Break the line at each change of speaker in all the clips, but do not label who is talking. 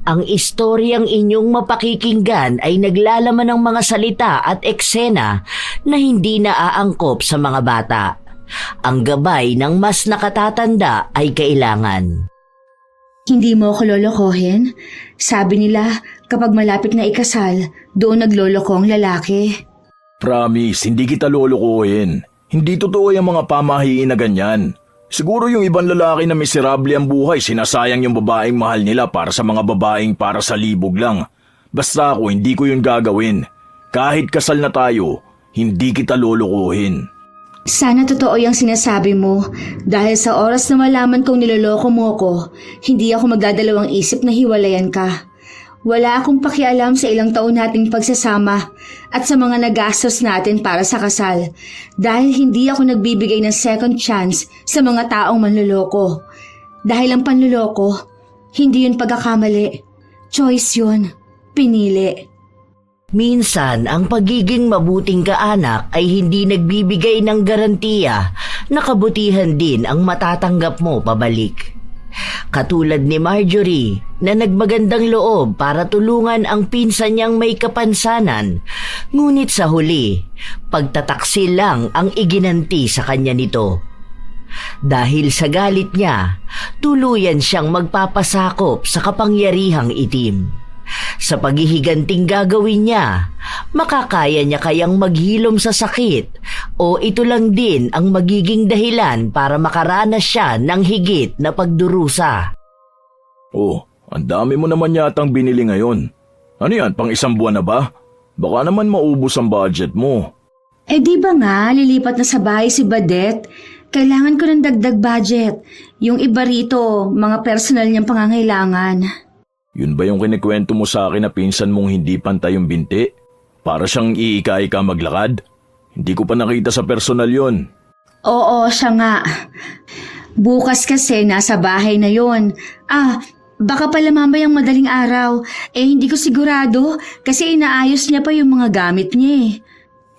Ang istoryang inyong mapakikinggan ay naglalaman ng mga salita at eksena na hindi naaangkop sa mga bata. Ang gabay ng mas nakatatanda ay kailangan.
Hindi mo ako lolokohin? Sabi nila, kapag malapit na ikasal, doon nagloloko ang lalaki.
Promise, hindi kita lolokohin. Hindi totoo yung mga pamahiin na ganyan. Siguro yung ibang lalaki na miserable ang buhay, sinasayang yung babaeng mahal nila para sa mga babaeng para sa libog lang. Basta ako, hindi ko yun gagawin. Kahit kasal na tayo, hindi kita lolokohin.
Sana totoo yung sinasabi mo. Dahil sa oras na malaman kong niloloko mo ko, hindi ako magdadalawang isip na hiwalayan ka. Wala akong pakialam sa ilang taon nating pagsasama at sa mga nagastos natin para sa kasal dahil hindi ako nagbibigay ng second chance sa mga taong manloloko. Dahil ang panloloko, hindi yun pagkakamali. Choice yun. Pinili.
Minsan, ang pagiging mabuting kaanak ay hindi nagbibigay ng garantiya na kabutihan din ang matatanggap mo pabalik. Katulad ni Marjorie na nagmagandang loob para tulungan ang pinsan niyang may kapansanan, ngunit sa huli, pagtataksil lang ang iginanti sa kanya nito. Dahil sa galit niya, tuluyan siyang magpapasakop sa kapangyarihang itim. Sa paghihiganting gagawin niya, makakaya niya kayang maghilom sa sakit o ito lang din ang magiging dahilan para makaranas siya ng higit na pagdurusa.
Oh, ang dami mo naman yatang binili ngayon. Ano yan, pang isang buwan na ba? Baka naman maubos ang budget mo.
Eh di ba nga, lilipat na sa bahay si Badet? Kailangan ko ng dagdag budget. Yung iba rito, mga personal niyang pangangailangan.
Yun ba yung kinikwento mo sa akin na pinsan mong hindi pantay yung binti? Para siyang iika-ika maglakad? Hindi ko pa nakita sa personal yon.
Oo, siya nga. Bukas kasi nasa bahay na yon. Baka pala mamayang madaling araw. Hindi ko sigurado kasi inaayos niya pa yung mga gamit niya.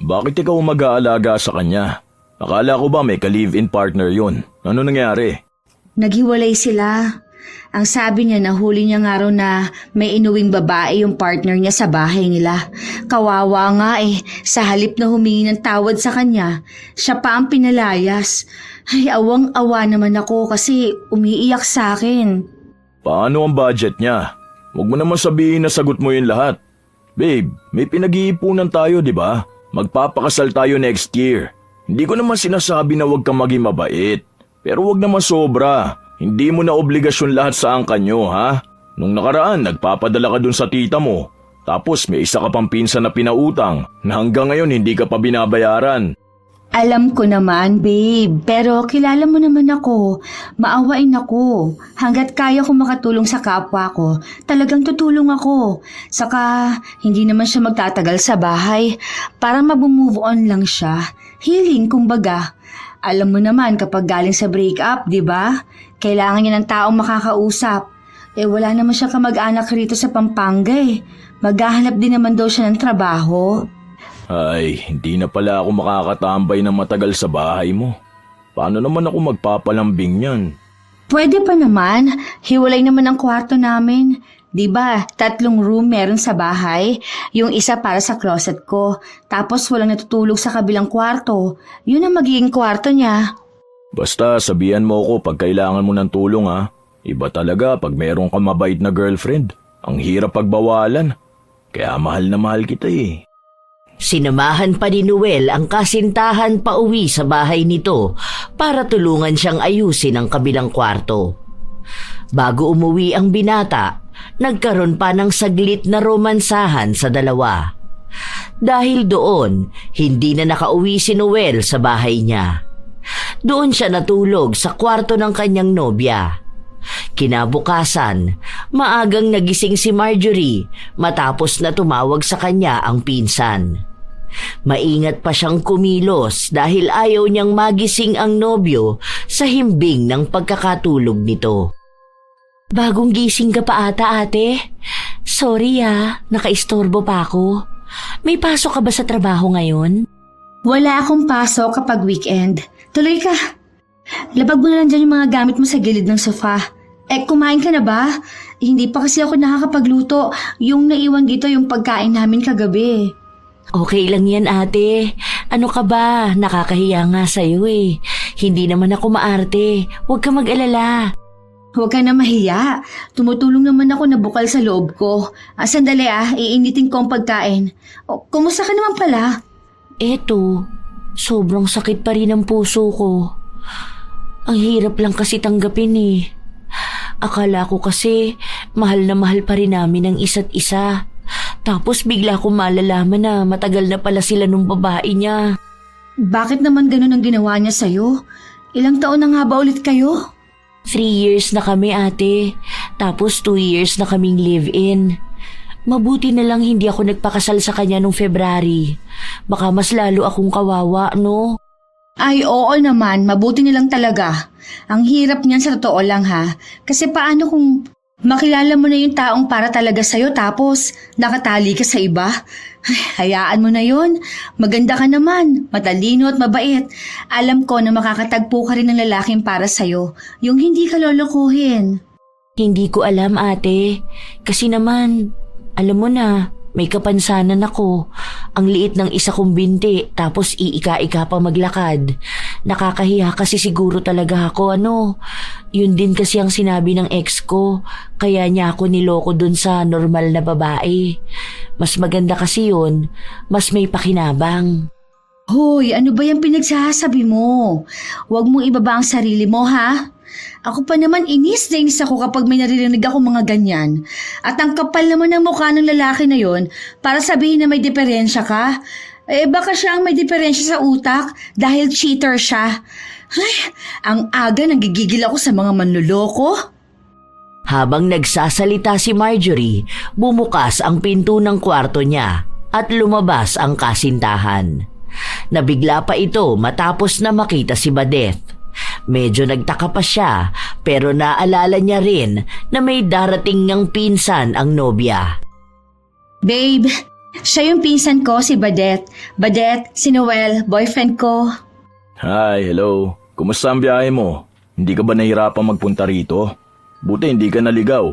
Bakit ikaw mag-aalaga sa kanya? Akala ko ba may ka-live-in partner yon? Ano nangyari?
Naghiwalay sila. Ang sabi niya, nahuli niya nga raw na may inuwing babae yung partner niya sa bahay nila. Kawawa nga sa halip na humingi ng tawad sa kanya, siya pa ang pinalayas. Ay, awang-awa naman ako kasi umiiyak sa akin.
Paano ang budget niya? Huwag mo naman sabihin na sagot mo yun lahat. Babe, may pinag-iipunan tayo, di ba? Magpapakasal tayo next year. Hindi ko naman sinasabi na huwag kang maging mabait. Pero huwag naman sobra. Hindi mo na obligasyon lahat sa angkan nyo, ha? Nung nakaraan, nagpapadala ka dun sa tita mo. Tapos may isa ka pang pinsan na pinautang na hanggang ngayon hindi ka pa binabayaran.
Alam ko naman, babe. Pero kilala mo naman ako. Maawain ako. Hanggat kaya ko makatulong sa kapwa ko, talagang tutulong ako. Saka, hindi naman siya magtatagal sa bahay. Parang mag-move on lang siya. Healing, kumbaga. Alam mo naman kapag galing sa breakup, di ba? Kailangan niya ng taong makakausap. Wala naman siya kamag-anak rito sa Pampanga Maghahanap din naman daw siya ng trabaho.
Ay, hindi na pala ako makakatambay ng matagal sa bahay mo. Paano naman ako magpapalambing yan?
Pwede pa naman. Hiwalay naman ang kwarto namin. Di ba, 3 room meron sa bahay. Yung isa para sa closet ko. Tapos walang natutulog sa kabilang kwarto. Yun ang magiging kwarto niya.
Basta sabihan mo ako pag kailangan mo ng tulong, ha. Iba talaga pag meron kang mabait na girlfriend. Ang hirap pagbawalan. Kaya mahal na mahal kita
Sinamahan pa ni Noel ang kasintahan pa uwi sa bahay nito para tulungan siyang ayusin ang kabilang kwarto. Bago umuwi ang binata, nagkaroon pa ng saglit na romansahan sa dalawa. Dahil doon, hindi na nakauwi si Noel sa bahay niya. Doon siya natulog sa kwarto ng kanyang nobya. Kinabukasan, maagang nagising si Marjorie matapos na tumawag sa kanya ang pinsan. Maingat pa siyang kumilos dahil ayaw niyang magising ang nobyo sa himbing ng pagkakatulog nito. Bagong gising ka pa ata, ate? Sorry nakaistorbo pa ako. May pasok ka ba sa trabaho ngayon?
Wala akong pasok kapag weekend. Tuloy ka. Labag mo na lang dyan yung mga gamit mo sa gilid ng sofa. Kumain ka na ba? Hindi pa kasi ako nakakapagluto. Yung naiwan dito yung pagkain namin kagabi.
Okay lang yan, ate. Ano ka ba? Nakakahiya nga sa'yo eh. Hindi naman ako maarte. Huwag ka mag-alala.
Huwag ka na mahiya. Tumutulong naman ako na bukal sa loob ko. Sandali iinitin ko ang pagkain. Kumusta ka naman pala?
Eto, sobrang sakit pa rin ang puso ko. Ang hirap lang kasi tanggapin eh. Akala ko kasi mahal na mahal pa rin namin ang isa't isa. Tapos bigla ko malalaman na matagal na pala sila nung babae niya.
Bakit naman ganun ang ginawa niya sa'yo? Ilang taon na nga ba ulit kayo?
3 years na kami, ate. Tapos 2 years na kaming live-in. Mabuti na lang hindi ako nagpakasal sa kanya nung February. Baka mas lalo akong kawawa, no?
Ay, oo naman. Mabuti nilang talaga. Ang hirap niyan sa totoo lang ha. Kasi paano kung makilala mo na yung taong para talaga sa'yo tapos nakatali ka sa iba? Ay, hayaan mo na yon. Maganda ka naman, matalino at mabait. Alam ko na makakatagpo ka rin ng lalaking para sa'yo. Yung hindi ka lolokohin.
Hindi ko alam, ate. Kasi naman, alam mo na, may kapansanan ako. Ang liit ng isa kong binti, tapos iika-ika pa maglakad. Nakakahiya kasi siguro talaga ako, ano. Yun din kasi ang sinabi ng ex ko, kaya niya ako niloko dun sa normal na babae. Mas maganda kasi yun, mas may pakinabang.
Hoy, ano ba yung pinagsasabi mo? Huwag mong ibaba ang sarili mo, ha? Ako pa naman inis na inis ako kapag may naririnig ako mga ganyan. At ang kapal naman ng mukha ng lalaki na yon para sabihin na may diferensya ka. Baka siya ang may diferensya sa utak dahil cheater siya. Ay, ang aga nagigigil ako sa mga manloloko.
Habang nagsasalita si Marjorie, bumukas ang pinto ng kwarto niya at lumabas ang kasintahan. Nabigla pa ito matapos na makita si Badeth. Medyo nagtaka pa siya pero naalala niya rin na may darating ngang pinsan ang nobya.
Babe, siya yung pinsan ko, si Badeth. Badeth, si Noel, boyfriend ko.
Hi, hello. Kumusta ang biyahe mo? Hindi ka ba nahirapan magpunta rito? Buti hindi ka naligaw.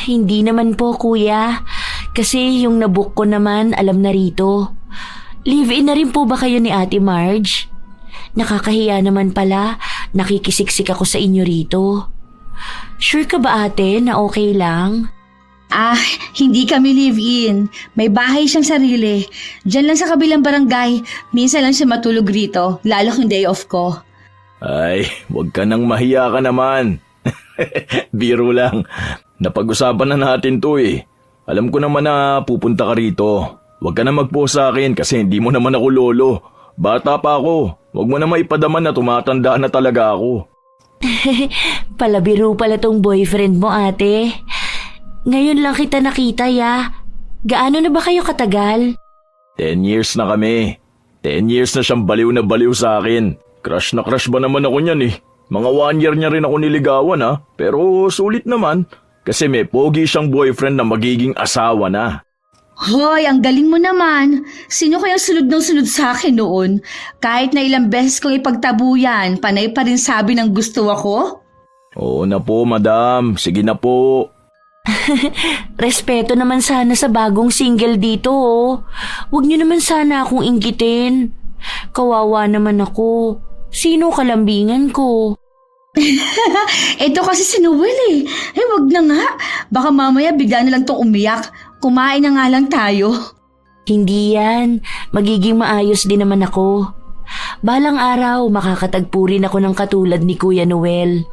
Hindi naman po, kuya. Kasi yung nabook ko naman alam na rito. Live-in na rin po ba kayo ni Ate Marge? Nakakahiya naman pala. Nakikisiksik ako sa inyo rito. Sure ka ba, ate, na okay lang?
Hindi kami live-in. May bahay siyang sarili. Diyan lang sa kabilang barangay. Minsan lang siya matulog rito, lalo kung day off ko.
Ay, wag ka nang mahiya ka naman. Biro lang. Napag-usapan na natin to eh. Alam ko naman na pupunta ka rito. Wag ka na mag-post sa akin kasi hindi mo naman ako lolo. Bata pa ako. Wag mo na maipadaman na tumatanda na talaga ako.
Palabiro pala tong boyfriend mo, ate. Ngayon lang kita nakita, ya. Gaano na ba kayo katagal?
10 years na kami. 10 years na siyang baliw na baliw sa akin. Crush na crush ba naman ako niyan eh. Mga 1 year niya rin ako niligawan ha. Pero sulit naman. Kasi may pogi siyang boyfriend na magiging asawa na.
Hoy, ang galing mo naman. Sino kayang sunod ng sunod sa akin noon? Kahit na ilang beses kong ipagtabuyan, panay pa rin sabi ng gusto ako?
Oo na po, madam. Sige na po.
Respeto naman sana sa bagong single dito, oh. Huwag niyo naman sana akong inggitin. Kawawa naman ako. Sino kalambingan ko?
Ito kasi si Noel eh. Wag na nga. Baka mamaya bigla na lang tong umiyak. Kumain na nga lang tayo.
Hindi yan. Magiging maayos din naman ako. Balang araw, makakatagpo rin ako ng katulad ni Kuya Noel.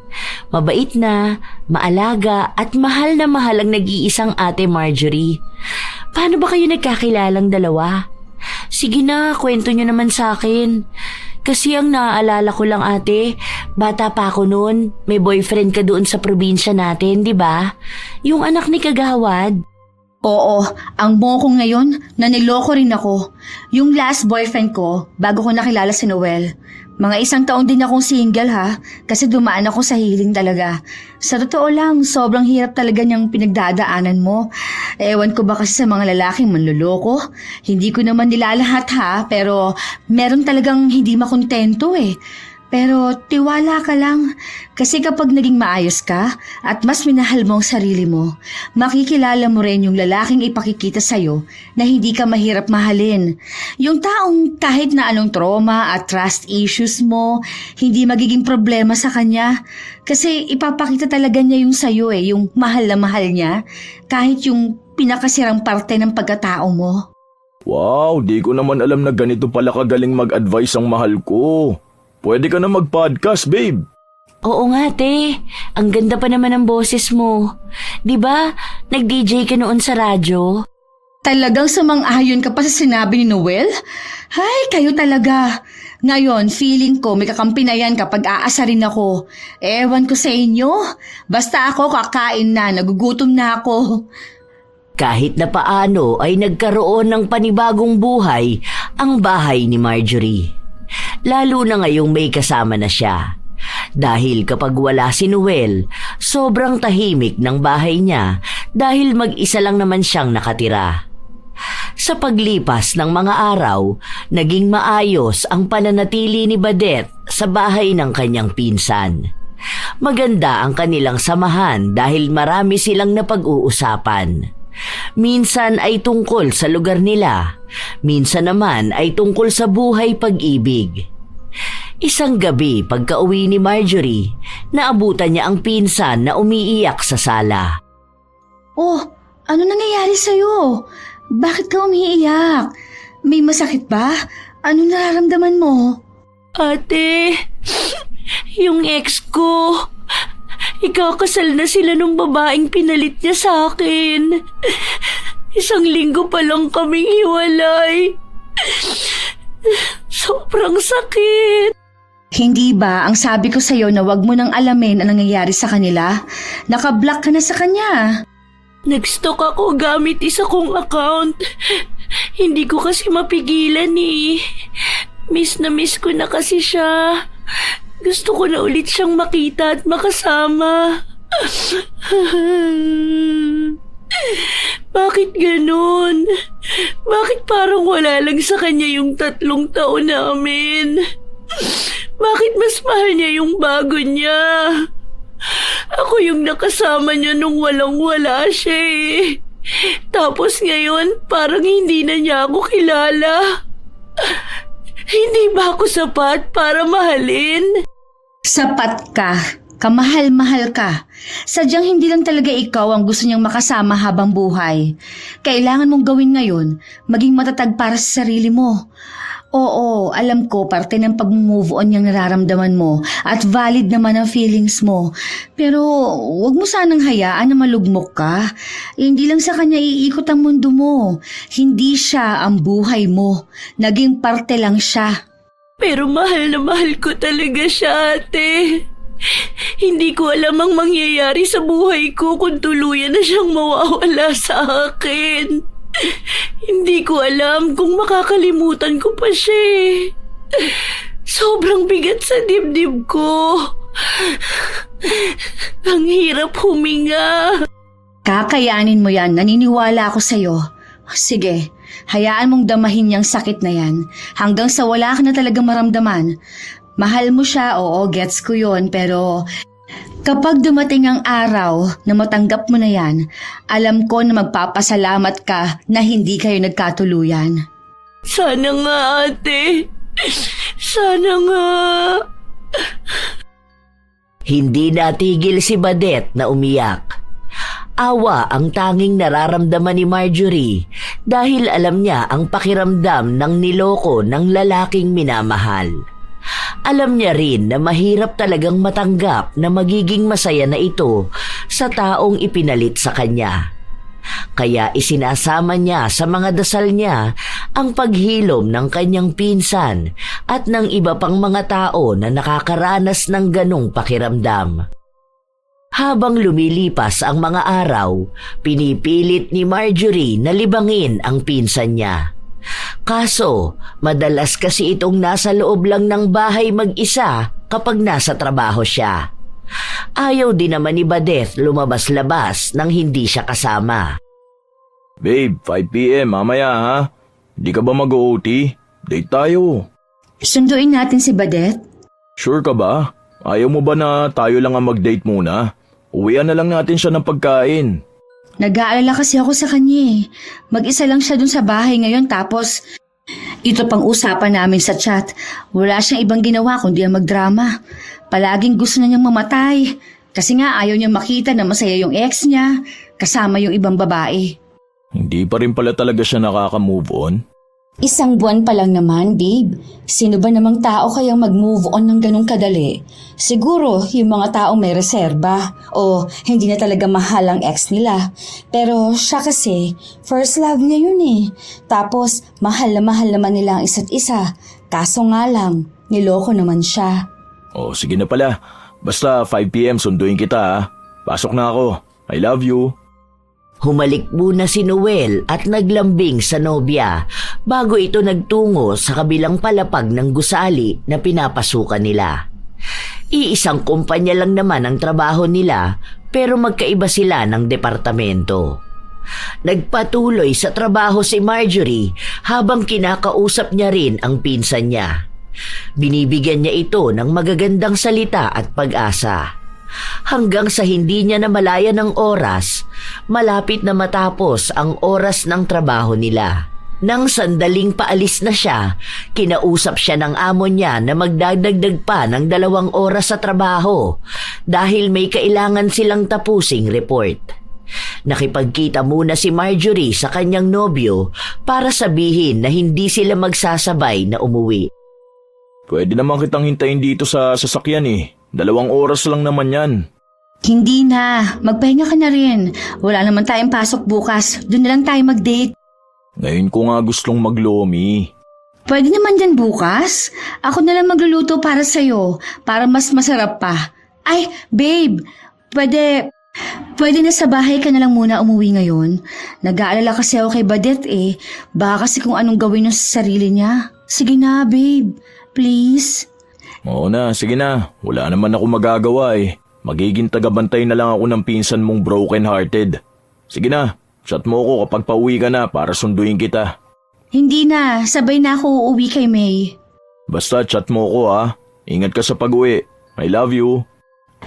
Mabait na, maalaga at mahal na mahal ang nag-iisang Ate Marjorie. Paano ba kayo nagkakilalang dalawa? Sige na, kwento nyo naman sa akin. Kasi ang naaalala ko lang, ate, bata pa ako noon, may boyfriend ka doon sa probinsya natin, di ba? Yung anak ni Kagawad.
Oo, ang mo ko ngayon, naniloko rin ako. Yung last boyfriend ko, bago ko nakilala si Noel. Mga 1 taon din akong single ha, kasi dumaan ako sa healing talaga. Sa totoo lang, sobrang hirap talaga niyang pinagdadaanan mo. Ewan ko ba kasi sa mga lalaking manloloko? Hindi ko naman nilalahat ha, pero meron talagang hindi makontento eh. Pero tiwala ka lang, kasi kapag naging maayos ka at mas minahal mo ang sarili mo, makikilala mo rin yung lalaking ipakikita sa'yo na hindi ka mahirap mahalin. Yung taong kahit na anong trauma at trust issues mo, hindi magiging problema sa kanya. Kasi ipapakita talaga niya yung sa'yo yung mahal na mahal niya, kahit yung pinakasirang parte ng pagkatao mo.
Wow, di ko naman alam na ganito pala kagaling mag-advise ang mahal ko. Pwede ka na mag-podcast, babe.
Oo nga, te. Ang ganda pa naman ng boses mo. 'Di ba? Nag-DJ ka noon sa radyo.
Talagang sumang-ayon ka pa sa sinabi ni Noel? Hay, kayo talaga. Ngayon, feeling ko may kakampi na yan kapag aasarin ako. Ewan ko sa inyo. Basta ako kakain na, nagugutom na ako.
Kahit na paano ay nagkaroon ng panibagong buhay ang bahay ni Marjorie. Lalo na ngayong may kasama na siya. Dahil kapag wala si Noel, sobrang tahimik ng bahay niya dahil mag-isa lang naman siyang nakatira. Sa paglipas ng mga araw, naging maayos ang pananatili ni Badette sa bahay ng kanyang pinsan. Maganda ang kanilang samahan dahil marami silang napag-uusapan. Minsan ay tungkol sa lugar nila, minsan naman ay tungkol sa buhay pag-ibig. Isang gabi pagka-uwi ni Marjorie, naabutan niya ang pinsan na umiiyak sa sala.
Oh, ano nangyayari sa'yo? Bakit ka umiiyak? May masakit ba? Ano nararamdaman mo?
Ate, yung ex ko, ikakasal na sila nung babaeng pinalit niya sa akin. 1 linggo pa lang kaming hiwalay. Sobrang sakit.
Hindi ba ang sabi ko sa'yo na wag mo nang alamin ang nangyayari sa kanila? Nakablock ka na sa kanya.
Nag-stalk ako gamit isa kong account. Hindi ko kasi mapigilan eh. Miss na miss ko na kasi siya. Gusto ko na ulit siyang makita at makasama. Bakit ganun? Bakit parang wala lang sa kanya yung 3 taon namin? Bakit mas mahal niya yung bago niya? Ako yung nakasama niya nung walang-wala siya eh. Tapos ngayon, parang hindi na niya ako kilala. Hindi ba ako sapat para mahalin?
Sapat ka. Kamahal-mahal ka. Sadyang hindi lang talaga ikaw ang gusto niyang makasama habang buhay. Kailangan mong gawin ngayon, maging matatag para sa sarili mo. Oo, alam ko parte ng pag-move on yung nararamdaman mo at valid naman ang feelings mo. Pero wag mo sanang hayaan na malugmok ka. Hindi lang sa kanya iikot ang mundo mo. Hindi siya ang buhay mo. Naging parte lang siya.
Pero mahal na mahal ko talaga siya, ate. Hindi ko alam ang mangyayari sa buhay ko kung tuluyan na siyang mawawala sa akin. Hindi ko alam kung makakalimutan ko pa siya eh. Sobrang bigat sa dibdib ko. Ang hirap huminga.
Kakayanin mo yan, naniniwala ako sa'yo. Sige, hayaan mong damahin niyang sakit na yan hanggang sa wala ka na talagang maramdaman. Mahal mo siya, oo, gets ko yon, pero kapag dumating ang araw na matanggap mo na yan, alam ko na magpapasalamat ka na hindi kayo nagkatuluyan.
Sana nga, ate. Sana nga. Hindi natigil si Badette na umiyak. Awa ang tanging nararamdaman ni Marjorie dahil alam niya ang pakiramdam ng niloko ng lalaking minamahal. Alam niya rin na mahirap talagang matanggap na magiging masaya na ito sa taong ipinalit sa kanya. Kaya isinasama niya sa mga dasal niya ang paghilom ng kanyang pinsan at ng iba pang mga tao na nakakaranas ng ganong pakiramdam. Habang lumilipas ang mga araw, pinipilit ni Marjorie na libangin ang pinsan niya. Kaso, madalas kasi itong nasa loob lang ng bahay mag-isa kapag nasa trabaho siya. Ayaw din naman ni Badette lumabas-labas nang hindi siya kasama.
Babe, 5 p.m. mamaya ha? Di ka ba mag-OT? Date tayo.
Sunduin natin si Badette.
Sure ka ba? Ayaw mo ba na tayo lang ang mag-date muna? Uwian na lang natin siya ng pagkain.
Nag-aalala kasi ako sa kanya eh. Mag-isa lang siya dun sa bahay ngayon tapos ito pang usapan namin sa chat. Wala siyang ibang ginawa kundi ang magdrama. Palaging gusto na niyang mamatay. Kasi nga ayaw niyang makita na masaya yung ex niya kasama yung ibang babae.
Hindi pa rin pala talaga siya nakaka-move on.
1 buwan pa lang naman, babe. Sino ba namang tao kayang mag-move on ng ganong kadali? Siguro yung mga taong may reserba o hindi na talaga mahal ang ex nila. Pero siya kasi, first love niya yun eh. Tapos mahal naman nila ang isa't isa. Kaso nga lang, niloko naman siya.
Oh, sige na pala. Basta 5 p.m. sunduin kita ha. Pasok na ako. I love you.
Humalik muna si Noel at naglambing sa nobya bago ito nagtungo sa kabilang palapag ng gusali na pinapasukan nila. Iisang kumpanya lang naman ang trabaho nila pero magkaiba sila ng departamento. Nagpatuloy sa trabaho si Marjorie habang kinakausap niya rin ang pinsan niya. Binibigyan niya ito ng magagandang salita at pag-asa. Hanggang sa hindi niya namalayan ng oras, malapit na matapos ang oras ng trabaho nila. Nang sandaling paalis na siya, kinausap siya ng amo niya na magdadagdag pa ng 2 oras sa trabaho dahil may kailangan silang tapusing report. Nakipagkita muna si Marjorie sa kanyang nobyo para sabihin na hindi sila magsasabay na umuwi.
Pwede naman kitang hintayin dito sa sasakyan eh. 2 oras lang naman yan.
Hindi na. Magpahinga ka na rin. Wala naman tayong pasok bukas. Doon na lang tayo mag-date.
Ngayon ko nga gustong maglomi.
Pwede naman yan bukas. Ako na lang magluluto para sa'yo. Para mas masarap pa. Ay, babe. Pwede na sa bahay ka na lang muna umuwi ngayon. Nag-aalala kasi ako kay Badet eh. Baka kasi kung anong gawin niya sa sarili niya. Sige na, babe. Please.
Oo na, sige na. Wala naman ako magagawa eh. Magiging tagabantay na lang ako ng pinsan mong broken-hearted. Sige na, chat mo ako kapag pauwi ka na para sunduin kita.
Hindi na, sabay na ako uuwi kay May.
Basta chat mo ako ha. Ingat ka sa pag-uwi. I love you.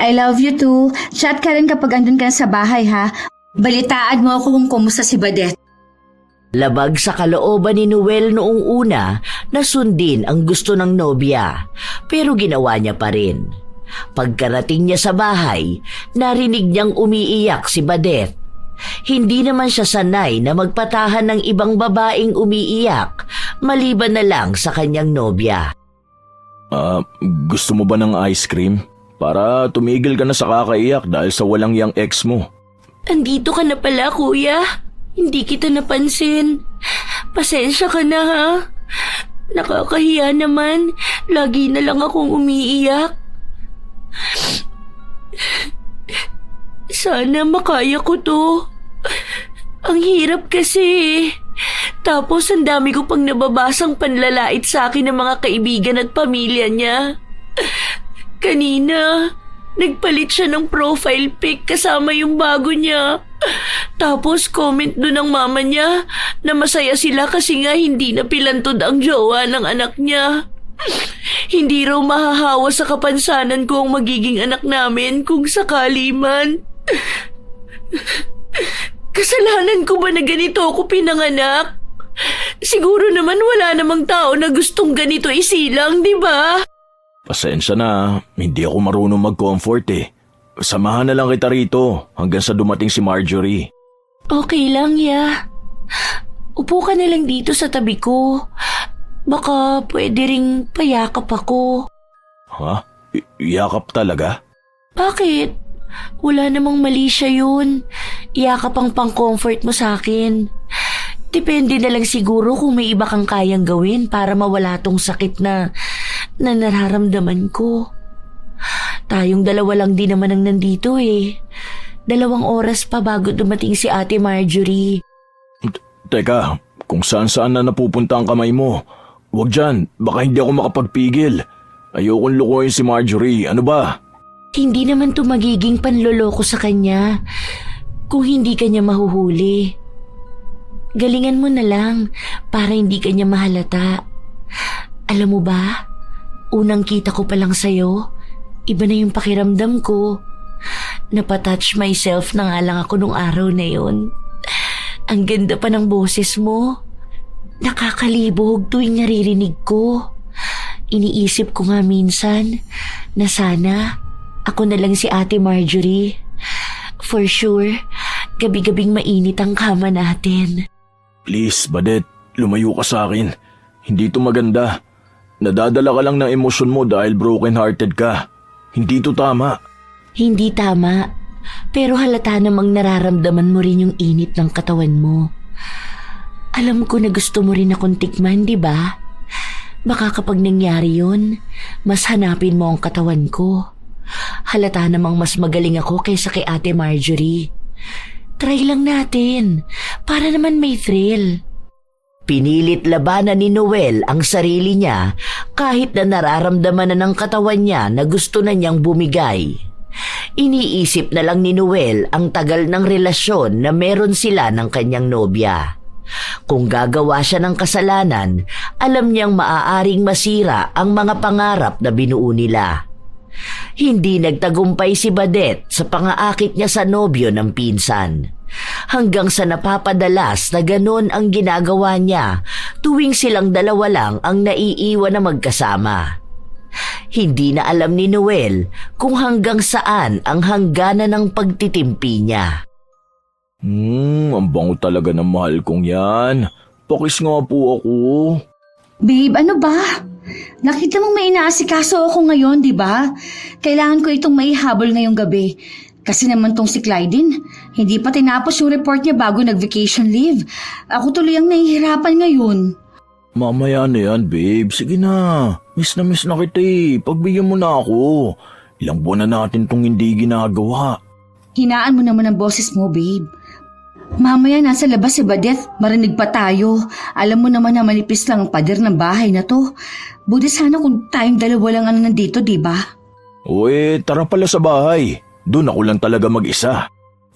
I love you too. Chat ka rin kapag andun ka na sa bahay ha. Balitaan mo ako kung kumusta si Badet.
Labag sa kalooban ni Noel noong una na sundin ang gusto ng nobya, pero ginawa niya pa rin. Pagkarating niya sa bahay, narinig niyang umiiyak si Badet. Hindi naman siya sanay na magpatahan ng ibang babaeng umiiyak, maliban na lang sa kanyang nobya.
Gusto mo ba ng ice cream? Para tumigil ka na sa kakaiyak dahil sa walang yang ex mo.
Andito ka na pala, kuya. Hindi kita napansin. Pasensya ka na, ha? Nakakahiya naman. Lagi na lang akong umiiyak. Sana makaya ko to. Ang hirap kasi. Tapos ang dami ko pang nababasang panlalait sa akin ng mga kaibigan at pamilya niya. Kanina, nagpalit siya ng profile pic kasama yung bago niya. Tapos comment doon ng mama niya na masaya sila kasi nga hindi na pilantod ang jowa ng anak niya. Hindi raw mahahawa sa kapansanan ko ang magiging anak namin kung sakali man. Kasalanan ko ba na ganito ako pinanganak? Siguro naman wala namang tao na gustong ganito isilang, di ba?
Pasensya na, hindi ako marunong mag-comfort eh. Samahan na lang kita rito hanggang sa dumating si Marjorie.
Okay lang, ya. Upo ka na lang dito sa tabi ko. Baka pwede ring payakap ako.
Ha? Yakap talaga?
Bakit? Wala namang mali siya yun. Iyakap ang pang-comfort mo sa akin. Depende na lang siguro kung may iba kang kayang gawin para mawala tong sakit na nararamdaman ko. Tayong 2 lang din naman ang nandito eh. 2 oras pa bago dumating si Ate Marjorie.
Teka, kung saan-saan na napupunta ang kamay mo. Huwag dyan, baka hindi ako makapagpigil. Ayokong lukuhin si Marjorie, ano ba?
Hindi naman to magiging panloloko sa kanya kung hindi kanya mahuhuli. Galingan mo na lang para hindi kanya mahalata. Alam mo ba, Unang kita ko pa lang sa'yo, iba na yung pakiramdam ko. Napatouch myself na nga lang ako nung araw na yon. Ang ganda pa ng boses mo. Nakakalibog tuwing naririnig ko. Iniisip ko nga minsan na sana ako na lang si Ate Marjorie. For sure, gabi-gabing mainit ang kama natin.
Please, Badet, lumayo ka sa akin. Hindi to maganda. Nadadala ka lang ng emosyon mo dahil broken-hearted ka. Hindi to tama.
Hindi tama, pero halata namang nararamdaman mo rin yung init ng katawan mo. Alam ko na gusto mo rin akong tikman, di ba? Baka kapag nangyari yun, mas hanapin mo ang katawan ko. Halata namang mas magaling ako kaysa kay Ate Marjorie. Try lang natin, para naman may thrill.
Pinilit labanan ni Noel ang sarili niya kahit na nararamdaman na ng katawan niya na gusto na niyang bumigay. Iniisip na lang ni Noel ang tagal ng relasyon na meron sila ng kanyang nobya. Kung gagawa siya ng kasalanan, alam niyang maaaring masira ang mga pangarap na binuo nila. Hindi nagtagumpay si Badet sa pangaakit niya sa nobyo ng pinsan. Hanggang sa napapadalas na ganon ang ginagawa niya tuwing silang dalawa lang ang naiiwan na magkasama. Hindi na alam ni Noel kung hanggang saan ang hangganan ng pagtitimpi niya.
Ang bango talaga ng mahal kong yan. Pakis nga po ako.
Babe, ano ba? Nakita mong may inaasikaso ako ngayon, di ba? Kailangan ko itong maihabol ngayong gabi. Kasi naman tong si Clydin, hindi pa tinapos yung report niya bago nag-vacation leave. Ako tuloy ang nahihirapan ngayon.
Mamaya na yan, babe. Sige na. Miss na kita eh. Pagbigyan mo na ako. Ilang buwan na natin tong hindi ginagawa.
Hinaan mo naman ang boses mo, babe. Mamaya nasa labas si Badet, marinig pa tayo. Alam mo naman na manipis lang ang pader ng bahay na to. Buti sana kung tayong dalawa lang ang nandito, di ba?
Uy, tara pala sa bahay. Doon ako lang talaga mag-isa.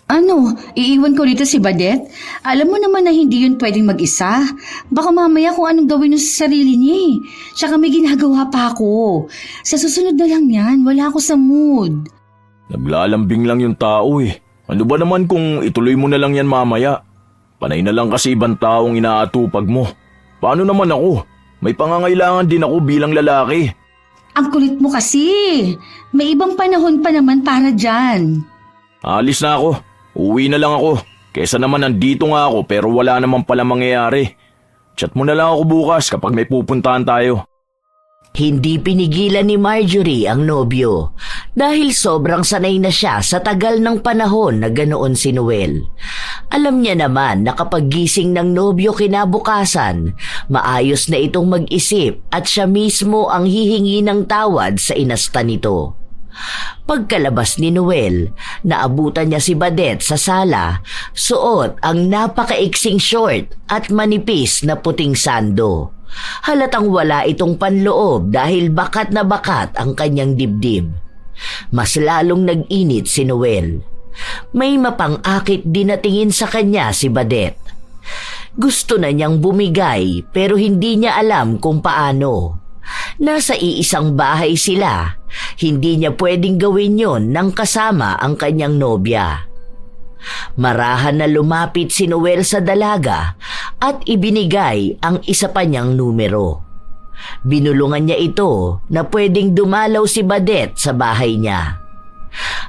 Ano, iiwan ko dito si Badet? Alam mo naman na hindi yun pwedeng mag-isa. Baka mamaya kung anong gawin niya sa sarili niya eh. Tsaka may ginagawa pa ako. Sa susunod na lang yan, wala ako sa mood.
Naglalambing lang yung tao eh. Ano ba naman kung ituloy mo na lang yan mamaya? Panay na lang kasi ibang taong inaatupag mo. Paano naman ako? May pangangailangan din ako bilang lalaki.
Ang kulit mo kasi. May ibang panahon pa naman para dyan.
Alis na ako. Uwi na lang ako. Kesa naman nandito nga ako pero wala naman pala mangyayari. Chat mo na lang ako bukas kapag may pupuntahan tayo.
Hindi pinigilan ni Marjorie ang nobyo dahil sobrang sanay na siya sa tagal ng panahon na ganoon si Noel. Alam niya naman na kapag gising ng nobyo kinabukasan, maayos na itong mag-isip at siya mismo ang hihingi ng tawad sa inasta nito. Pagkalabas ni Noel, naabutan niya si Badet sa sala, suot ang napakaiksing short at manipis na puting sando. Halatang wala itong panloob dahil bakat na bakat ang kanyang dibdib. Mas lalong nag-init si Noel. May mapang-akit din na tingin sa kanya si Badet. Gusto na niyang bumigay pero hindi niya alam kung paano. Nasa iisang bahay sila. Hindi niya pwedeng gawin yon nang kasama ang kanyang nobya. Marahan na lumapit si Noel sa dalaga at ibinigay ang isa pa niyang numero. Binulungan niya ito na pwedeng dumalaw si Badet sa bahay niya.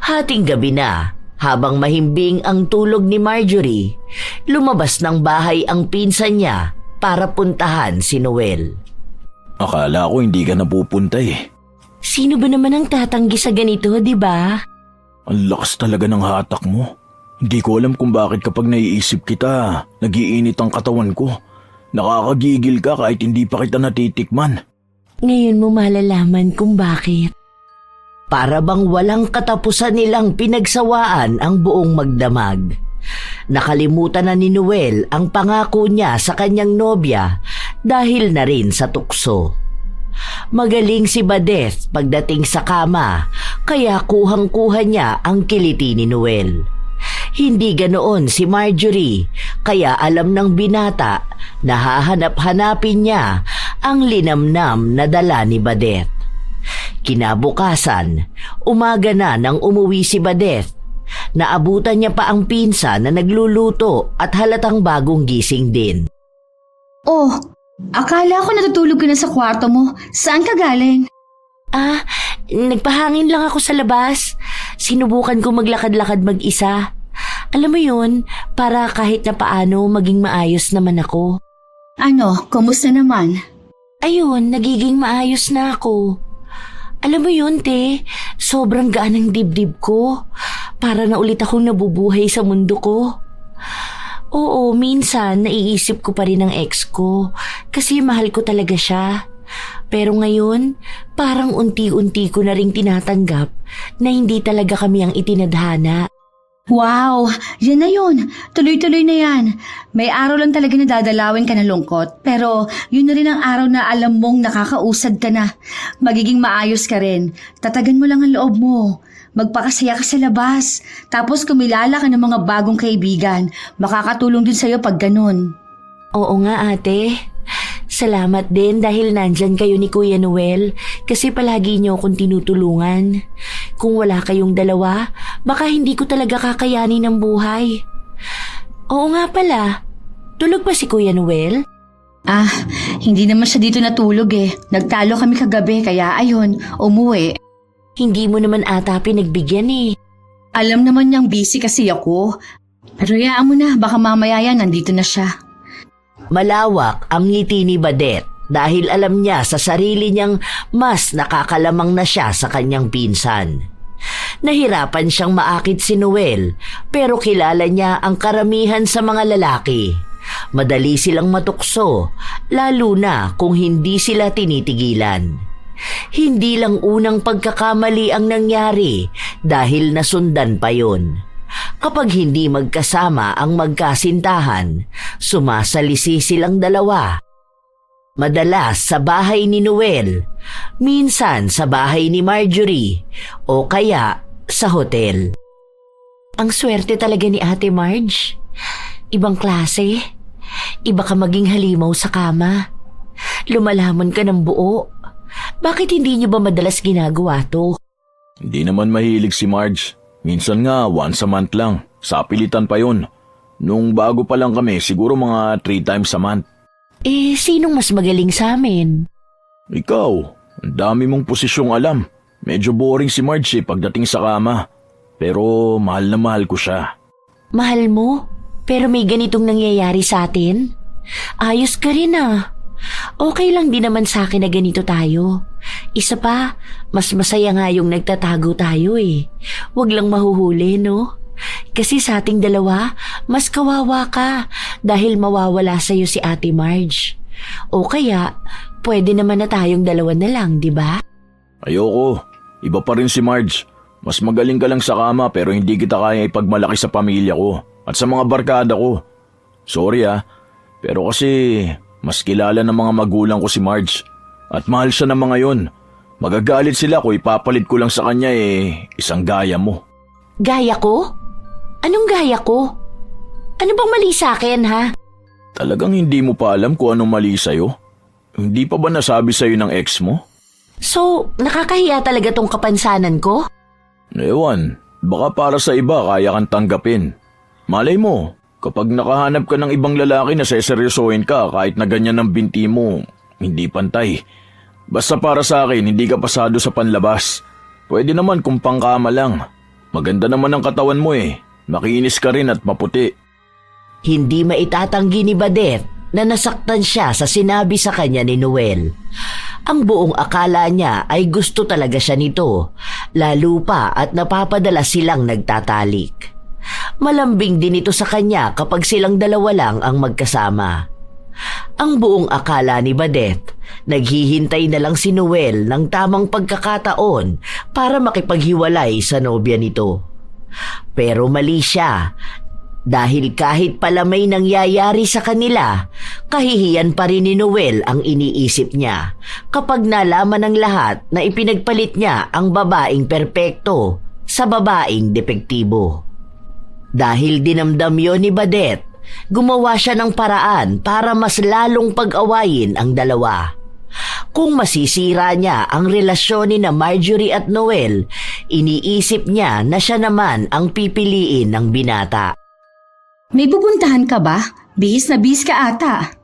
Hating gabi na, habang mahimbing ang tulog ni Marjorie, lumabas ng bahay ang pinsan niya para puntahan si Noel.
Akala ko hindi ka napupunta eh.
Sino ba naman ang tatanggi sa ganito, di ba?
Ang lakas talaga ng hatak mo. Hindi ko alam kung bakit kapag naiisip kita, nagiinit ang katawan ko. Nakakagigil ka kahit hindi pa kita natitikman.
Ngayon mo malalaman kung bakit.
Para bang walang katapusan nilang pinagsawaan ang buong magdamag. Nakalimutan na ni Noel ang pangako niya sa kanyang nobya dahil na rin sa tukso. Magaling si Badet pagdating sa kama, kaya kuhang-kuha niya ang kiliti ni Noel. Hindi ganoon si Marjorie, kaya alam ng binata na hahanap-hanapin niya ang linamnam na dala ni Badet. Kinabukasan, umaga na nang umuwi si Badeth. Naabutan niya pa ang pinsan na nagluluto at halatang bagong gising din.
Oh, akala ko natutulog ka na sa kwarto mo. Saan ka galing?
Nagpahangin lang ako sa labas. Sinubukan ko maglakad-lakad mag-isa. Alam mo yun, para kahit na paano maging maayos naman ako.
Ano, kumusta naman?
Ayun, nagiging maayos na ako. Alam mo yun, te, sobrang gaan ng dibdib ko. Para na ulit akong nabubuhay sa mundo ko. Oo, minsan naiisip ko pa rin ang ex ko kasi mahal ko talaga siya. Pero ngayon, parang unti-unti ko na ring tinatanggap na hindi talaga kami ang itinadhana.
Wow, yan na yun. Tuloy-tuloy na yan. May araw lang talaga na dadalawin ka na lungkot. Pero yun na rin ang araw na alam mong nakakausad ka na. Magiging maayos ka rin. Tatagan mo lang ang loob mo. Magpakasaya ka sa labas. Tapos kumilala ka ng mga bagong kaibigan. Makakatulong din sa'yo pag ganun.
Oo nga, ate. Salamat din dahil nandyan kayo ni Kuya Noel kasi palagi niyo akong tinutulungan. Kung wala kayong dalawa, baka hindi ko talaga kakayanin ang buhay. Oo nga pala, tulog ba si Kuya Noel?
Hindi naman siya dito natulog eh. Nagtalo kami kagabi kaya ayun, umuwi.
Hindi mo naman ata pinagbigyan eh.
Alam naman niyang busy kasi ako. Pero hayaan mo na, baka mamaya yan nandito na siya.
Malawak ang ngiti ni Badeth dahil alam niya sa sarili niyang mas nakakalamang na siya sa kanyang pinsan. Nahirapan siyang maakit si Noel pero kilala niya ang karamihan sa mga lalaki. Madali silang matukso, lalo na kung hindi sila tinitigilan. Hindi lang unang pagkakamali ang nangyari dahil nasundan pa yon. Kapag hindi magkasama ang magkasintahan, sumasalisi silang dalawa. Madalas sa bahay ni Noel, minsan sa bahay ni Marjorie, o kaya sa hotel.
Ang swerte talaga ni Ate Marge. Ibang klase. Iba ka maging halimaw sa kama. Lumalaman ka ng buo. Bakit hindi niyo ba madalas ginagawa to?
Hindi naman mahilig si Marge. Minsan nga, once a month lang. Sa pilitan pa yun. Nung bago pa lang kami, siguro mga 3 times a month.
Sinong mas magaling sa amin?
Ikaw, ang dami mong posisyong alam. Medyo boring si Marge pagdating sa kama. Pero mahal na mahal ko siya.
Mahal mo? Pero may ganitong nangyayari sa atin? Ayos ka rin ah. Okay lang din naman sa akin na ganito tayo. Isa pa, mas masaya nga yung nagtatago tayo eh. Huwag lang mahuhuli, no? Kasi sa ating dalawa, mas kawawa ka dahil mawawala sa'yo si Ate Marge. O kaya, pwede naman na tayong dalawa na lang, di ba?
Ayoko. Iba pa rin si Marge. Mas magaling ka lang sa kama pero hindi kita kaya ipagmalaki sa pamilya ko at sa mga barkada ko. Sorry pero kasi mas kilala ng mga magulang ko si Marge at mahal siya ng mga yon. Magagalit sila kung ipapalit ko lang sa kanya isang gaya mo.
Gaya ko? Anong gaya ko? Ano bang mali sa akin, ha?
Talagang hindi mo pa alam kung anong mali sa'yo? Hindi pa ba nasabi sa'yo ng ex mo?
So, nakakahiya talaga tong kapansanan ko?
Ewan, baka para sa iba kaya kang tanggapin. Malay mo, kapag nakahanap ka ng ibang lalaki na seseryosohin ka kahit na ganyan ang binti mo, hindi pantay. Basta para sa akin, hindi ka pasado sa panlabas. Pwede naman kung pangkama lang. Maganda naman ang katawan mo Makinis ka rin at maputi.
Hindi maitatanggi ni Badeth na nasaktan siya sa sinabi sa kanya ni Noel. Ang buong akala niya ay gusto talaga siya nito, lalo pa at napapadala silang nagtatalik. Malambing din ito sa kanya kapag silang dalawa lang ang magkasama. Ang buong akala ni Badeth, naghihintay na lang si Noel ng tamang pagkakataon para makipaghiwalay sa nobya nito. Pero mali siya dahil kahit pala may nangyayari sa kanila, kahihiyan pa rin ni Noel ang iniisip niya kapag nalaman ng lahat na ipinagpalit niya ang babaeng perpekto sa babaeng depektibo. Dahil dinamdam yon ni Badeth, gumawa siya ng paraan para mas lalong pag-awayin ang dalawa. Kung masisira niya ang relasyon ni na Marjorie at Noel, iniisip niya na siya naman ang pipiliin ng binata.
May pupuntahan ka ba? Bihis na bihis ka ata.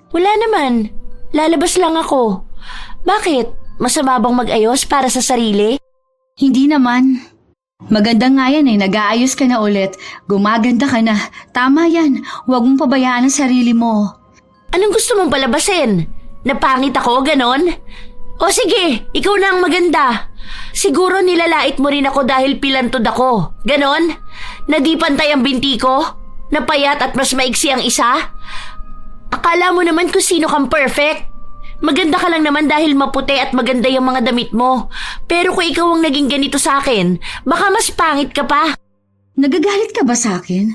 Wala naman. Lalabas lang ako. Bakit? Masama bang mag-ayos para sa sarili?
Hindi naman. Maganda nga yan nag-aayos ka na ulit. Gumaganda ka na. Tama yan, huwag mong pabayaan ang sarili mo.
Anong gusto mong palabasin? Napangit ako, ganon? O sige, ikaw na ang maganda. Siguro nilalait mo rin ako dahil pilantod ako. Ganon? Na di pantay ang binti ko? Napayat at mas maiksi ang isa? Akala mo naman kung sino kang perfect. Maganda ka lang naman dahil maputi at maganda yung mga damit mo. Pero kung ikaw ang naging ganito sa akin, baka mas pangit ka pa.
Nagagalit ka ba sa akin?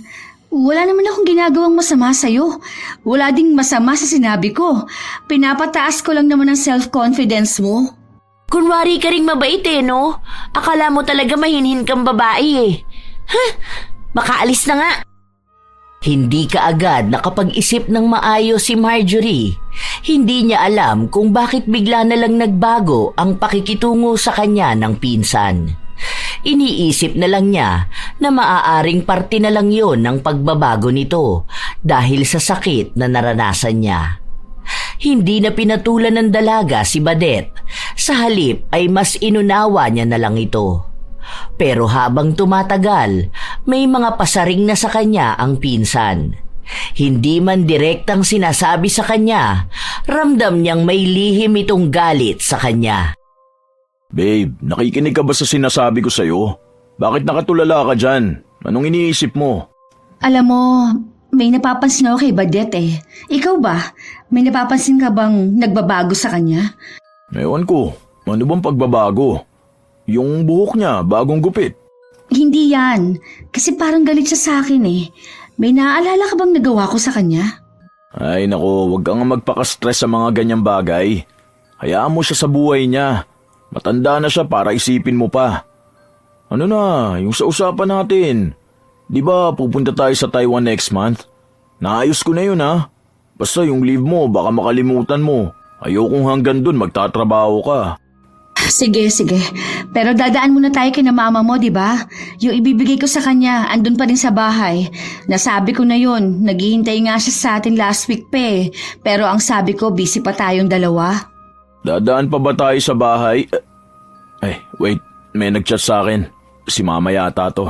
Wala naman akong ginagawang masama sa'yo. Wala ding masama sa sinabi ko. Pinapataas ko lang naman ang self-confidence mo.
Kunwari ka ring mabait no? Akala mo talaga mahinhin kang babae Baka alis na nga.
Hindi kaagad nakapag-isip ng maayos si Marjorie. Hindi niya alam kung bakit bigla na lang nagbago ang pakikitungo sa kanya ng pinsan. Iniisip na lang niya na maaaring parte na lang yon ng pagbabago nito dahil sa sakit na naranasan niya. Hindi na pinatulan ng dalaga si Badet. Sa halip ay mas inunawa niya na lang ito. Pero habang tumatagal, may mga pasaring na sa kanya ang pinsan. Hindi man direktang sinasabi sa kanya, ramdam niyang may lihim itong galit sa kanya.
Babe, nakikinig ka ba sa sinasabi ko sa'yo? Bakit nakatulala ka dyan? Anong iniisip mo?
Alam mo, may napapansin ako kay Badet Ikaw ba? May napapansin ka bang nagbabago sa kanya?
Ewan ko, ano bang pagbabago? Yung buhok niya, bagong gupit.
Hindi yan. Kasi parang galit siya sa akin May naaalala ka bang nagawa ko sa kanya?
Ay nako, wag kang magpaka-stress sa mga ganyang bagay. Hayaan mo siya sa buhay niya. Matanda na siya para isipin mo pa. Ano na, yung sa usapan natin. Di ba pupunta tayo sa Taiwan next month? Naayos ko na yun Basta yung leave mo, baka makalimutan mo. Ayokong hanggang dun magtatrabaho ka.
Sige. Pero dadaan muna tayo kina mama mo, di ba? Yung ibibigay ko sa kanya, andun pa rin sa bahay. Nasabi ko na yun, naghihintay nga siya sa atin last week pa Pero ang sabi ko, busy pa tayong dalawa.
Dadaan pa ba tayo sa bahay? Wait, may nagchat sa akin. Si mama yata to.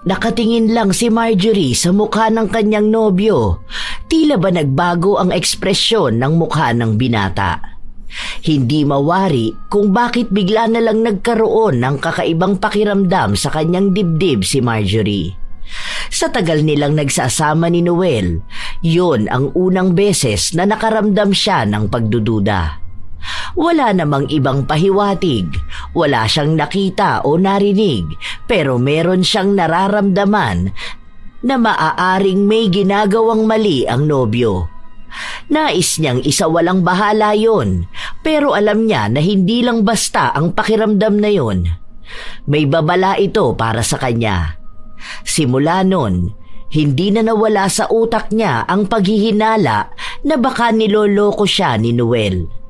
Nakatingin lang si Marjorie sa mukha ng kanyang nobyo. Tila ba nagbago ang ekspresyon ng mukha ng binata? Hindi mawari kung bakit bigla na lang nagkaroon ng kakaibang pakiramdam sa kanyang dibdib si Marjorie. Sa tagal nilang nagsasama ni Noel, yun ang unang beses na nakaramdam siya ng pagdududa. Wala namang ibang pahiwatig, wala siyang nakita o narinig, pero meron siyang nararamdaman na maaaring may ginagawang mali ang nobyo. Nais niyang isawalang bahala yon, pero alam niya na hindi lang basta ang pakiramdam na yon. May babala ito para sa kanya. Simula nun, hindi na nawala sa utak niya ang paghihinala na baka niloloko siya ni Noel.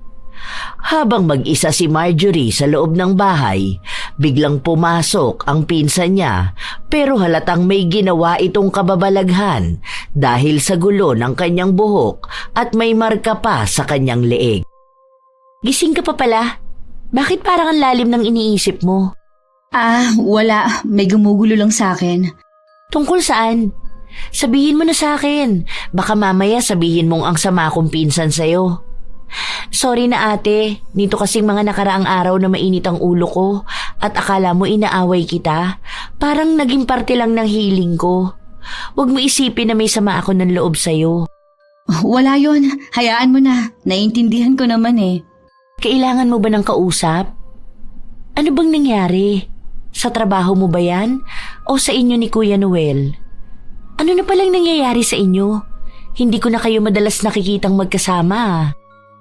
Habang mag-isa si Marjorie sa loob ng bahay, biglang pumasok ang pinsan niya pero halatang may ginawa itong kababalaghan dahil sa gulo ng kanyang buhok at may marka pa sa kanyang leeg.
Gising ka pa pala? Bakit parang ang lalim ng iniisip mo?
Wala. May gumugulo lang sa akin.
Tungkol saan? Sabihin mo na sa akin. Baka mamaya sabihin mong ang sama kong pinsan sa'yo. Sorry na ate, nito kasing mga nakaraang araw na mainit ang ulo ko at akala mo inaaway kita. Parang naging parte lang ng healing ko. Huwag mo isipin na may sama ako ng loob sa'yo.
Wala yon. Hayaan mo na. Naiintindihan ko naman
Kailangan mo ba ng kausap? Ano bang nangyari? Sa trabaho mo ba yan? O sa inyo ni Kuya Noel? Ano na palang nangyayari sa inyo? Hindi ko na kayo madalas nakikitang magkasama.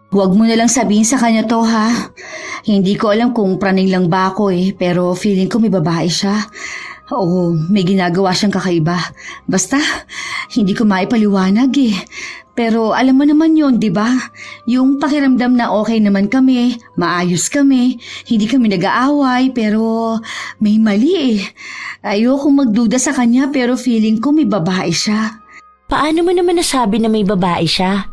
Huwag mo na lang sabihin sa kanya to Hindi ko alam kung praning lang ba ako pero feeling ko may babae siya. Oo, may ginagawa siyang kakaiba. Basta, hindi ko maipaliwanag eh. Pero alam mo naman yun, di ba? Yung pakiramdam na okay naman kami, maayos kami, hindi kami nag-aaway, pero may mali eh. Ayoko magduda sa kanya pero feeling ko may babae siya.
Paano mo naman nasabi na may babae siya?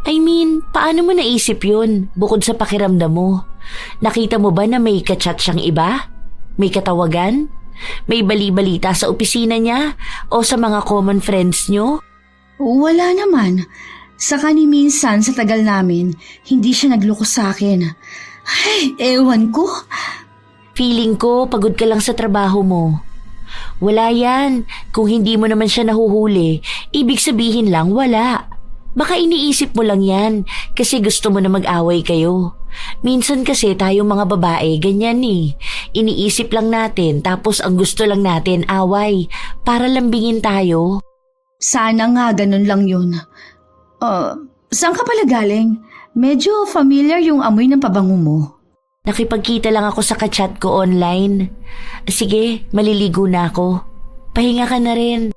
I mean, paano mo naisip yun bukod sa pakiramdam mo? Nakita mo ba na may kachat siyang iba? May katawagan? May bali-balita sa opisina niya o sa mga common friends nyo?
Wala naman. Saka ni minsan sa tagal namin, hindi siya nagloko sa akin. Ay, ewan ko.
Feeling ko pagod ka lang sa trabaho mo. Wala yan. Kung hindi mo naman siya nahuhuli, ibig sabihin lang wala. Baka iniisip mo lang yan kasi gusto mo na mag-away kayo. Minsan kasi tayong mga babae, ganyan eh. Iniisip lang natin tapos ang gusto lang natin away para lambingin tayo.
Sana nga ganun lang yun. Saan ka pala galing? Medyo familiar yung amoy ng pabango mo.
Nakipagkita lang ako sa kachat ko online. Sige, maliligo na ako. Pahinga ka na rin.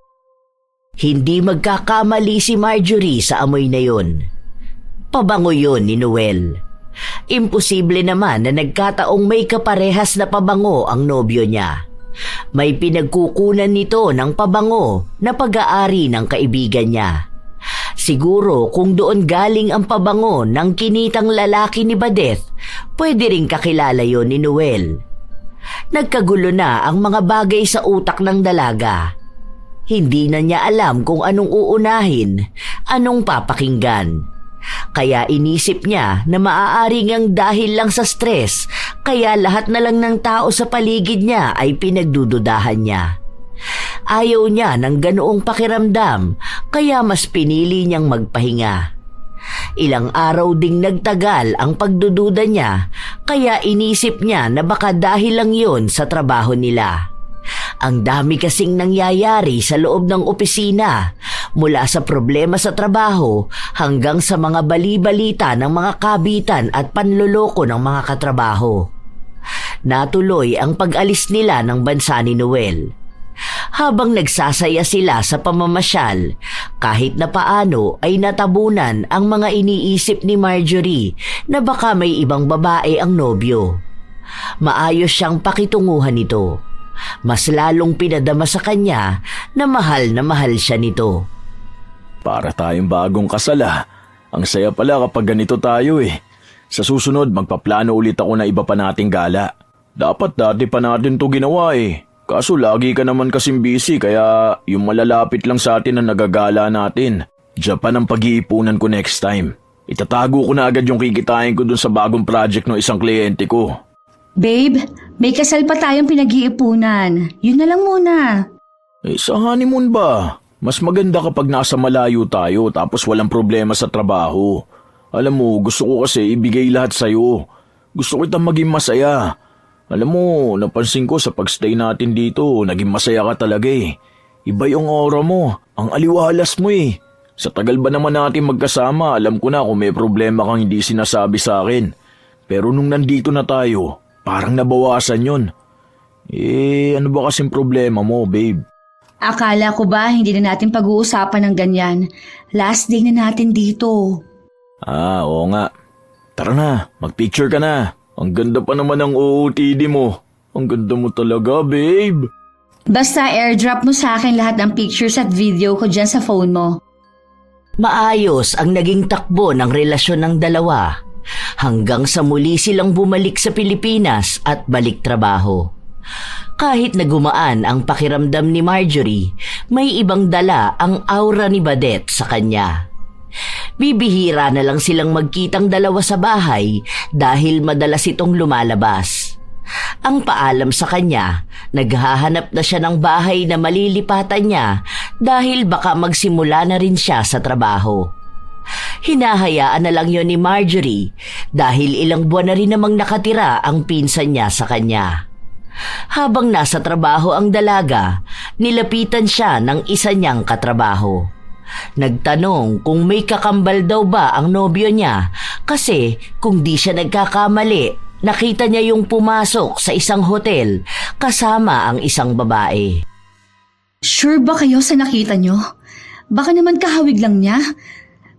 Hindi magkakamali si Marjorie sa amoy na yun. Pabango yun ni Noel. Imposible naman na nagkataong may kaparehas na pabango ang nobyo niya. May pinagkukunan nito ng pabango na pag-aari ng kaibigan niya. Siguro kung doon galing ang pabango ng kinitang lalaki ni Badeth, pwede ring kakilala yon ni Noel. Nagkagulo na ang mga bagay sa utak ng dalaga. Hindi na niya alam kung anong uunahin, anong papakinggan. Kaya inisip niya na maaari ngang dahil lang sa stress, kaya lahat na lang ng tao sa paligid niya ay pinagdududahan niya. Ayaw niya ng ganoong pakiramdam, kaya mas pinili niyang magpahinga. Ilang araw ding nagtagal ang pagdududa niya, kaya inisip niya na baka dahil lang yon sa trabaho nila. Ang dami kasing nangyayari sa loob ng opisina, mula sa problema sa trabaho hanggang sa mga bali-balita ng mga kabitan at panloloko ng mga katrabaho. Natuloy ang pag-alis nila ng bansa ni Noel. Habang nagsasaya sila sa pamamasyal, kahit na paano ay natabunan ang mga iniisip ni Marjorie na baka may ibang babae ang nobyo. Maayos siyang pakitunguhan nito. Mas lalong pinadama sa kanya na mahal siya nito.
Para tayong bagong kasala. Ang saya pala kapag ganito tayo eh. Sa susunod, magpaplano ulit ako na iba pa nating gala. Dapat dati pa natin to ginawa eh. Kaso lagi ka naman kasing busy kaya yung malalapit lang sa atin ang nagagala natin. Japan ang pag-iipunan ko next time. Itatago ko na agad yung kikitain ko dun sa bagong project ng isang kliyente ko.
Babe, may kasal pa tayong pinag-iipunan. Yun na lang muna.
Eh sa honeymoon ba? Mas maganda kapag nasa malayo tayo tapos walang problema sa trabaho. Alam mo, gusto ko kasi ibigay lahat sa'yo. Gusto kitang maging masaya. Alam mo, napansin ko sa pagstay natin dito, naging masaya ka talaga eh. Iba yung aura mo, ang aliwalas mo eh. Sa tagal ba naman natin magkasama, alam ko na kung may problema kang hindi sinasabi sa akin. Pero nung nandito na tayo, parang nabawasan yun. Ano ba kasing problema mo, babe?
Akala ko ba hindi na natin pag-uusapan ng ganyan? Last day na natin dito.
Oo nga. Tara na, magpicture ka na. Ang ganda pa naman ng OOTD mo. Ang ganda mo talaga, babe.
Basta airdrop mo sa akin lahat ng pictures at video ko dyan sa phone mo.
Maayos ang naging takbo ng relasyon ng dalawa hanggang sa muli silang bumalik sa Pilipinas at balik trabaho. Kahit nagumaan ang pakiramdam ni Marjorie, may ibang dala ang aura ni Badeth sa kanya. Bibihira na lang silang magkitang dalawa sa bahay dahil madalas itong lumalabas. Ang paalam sa kanya, naghahanap na siya ng bahay na malilipatan niya dahil baka magsimula na rin siya sa trabaho. Hinahayaan na lang yon ni Marjorie dahil ilang buwan na rin namang nakatira ang pinsan niya sa kanya. Habang nasa trabaho ang dalaga, nilapitan siya ng isa niyang katrabaho. Nagtanong kung may kakambal daw ba ang nobyo niya kasi kung di siya nagkakamali, nakita niya yung pumasok sa isang hotel kasama ang isang babae.
Sure ba kayo sa nakita nyo? Baka naman kahawig lang niya.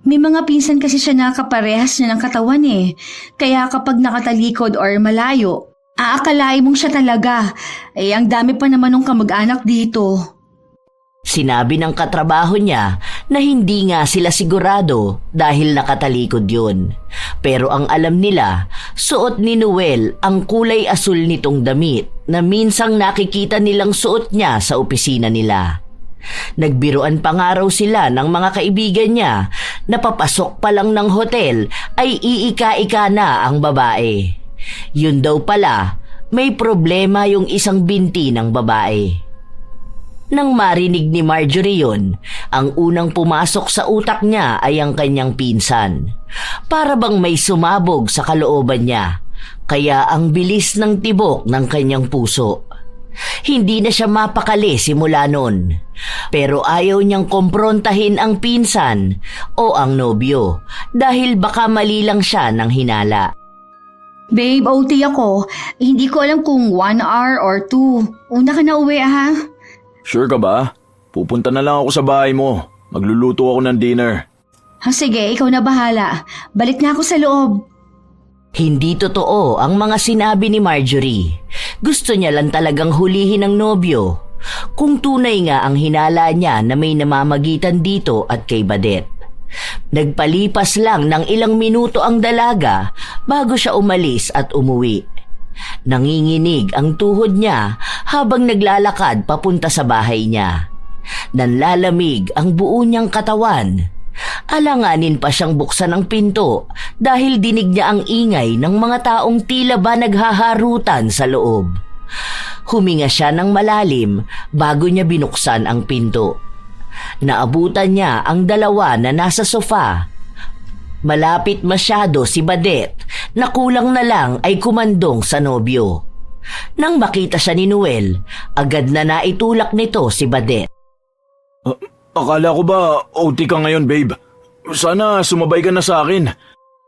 May mga pinsan kasi siya na kaparehas niya ng katawan eh. Kaya kapag nakatalikod or malayo, aakalain mong siya talaga. Eh, ang dami pa naman ng kamag-anak dito.
Sinabi ng katrabaho niya na hindi nga sila sigurado dahil nakatalikod yun. Pero ang alam nila, suot ni Noel ang kulay asul nitong damit na minsang nakikita nilang suot niya sa opisina nila. Nagbiruan pa nga raw sila ng mga kaibigan niya na papasok pa lang ng hotel ay iika-ika na ang babae. Yun daw pala, may problema yung isang binti ng babae. Nang marinig ni Marjorie yun, ang unang pumasok sa utak niya ay ang kanyang pinsan. Para bang may sumabog sa kalooban niya, kaya ang bilis ng tibok ng kanyang puso. Hindi na siya mapakali simula nun, pero ayaw niyang komprontahin ang pinsan o ang nobyo dahil baka mali lang siya ng hinala.
Babe, OT ako. Hindi ko alam kung 1 hour or 2. Una ka na uwi ha?
Sure ka ba? Pupunta na lang ako sa bahay mo. Magluluto ako ng dinner.
Sige, ikaw na bahala. Balik na ako sa loob.
Hindi totoo ang mga sinabi ni Marjorie. Gusto niya lang talagang hulihin ang nobyo. Kung tunay nga ang hinala niya na may namamagitan dito at kay Badet. Nagpalipas lang ng ilang minuto ang dalaga bago siya umalis at umuwi. Nanginginig ang tuhod niya habang naglalakad papunta sa bahay niya. Nanlalamig ang buo niyang katawan. Alanganin pa siyang buksan ang pinto dahil dinig niya ang ingay ng mga taong tila ba naghaharutan sa loob. Huminga siya ng malalim bago niya binuksan ang pinto. Naabutan niya ang dalawa na nasa sofa. Malapit masyado si Badet na kulang na lang ay kumandong sa nobyo. Nang makita siya ni Noel, agad na naitulak nito si Badet.
Akala ko ba OT ka ngayon, babe? Sana sumabay ka na sa akin.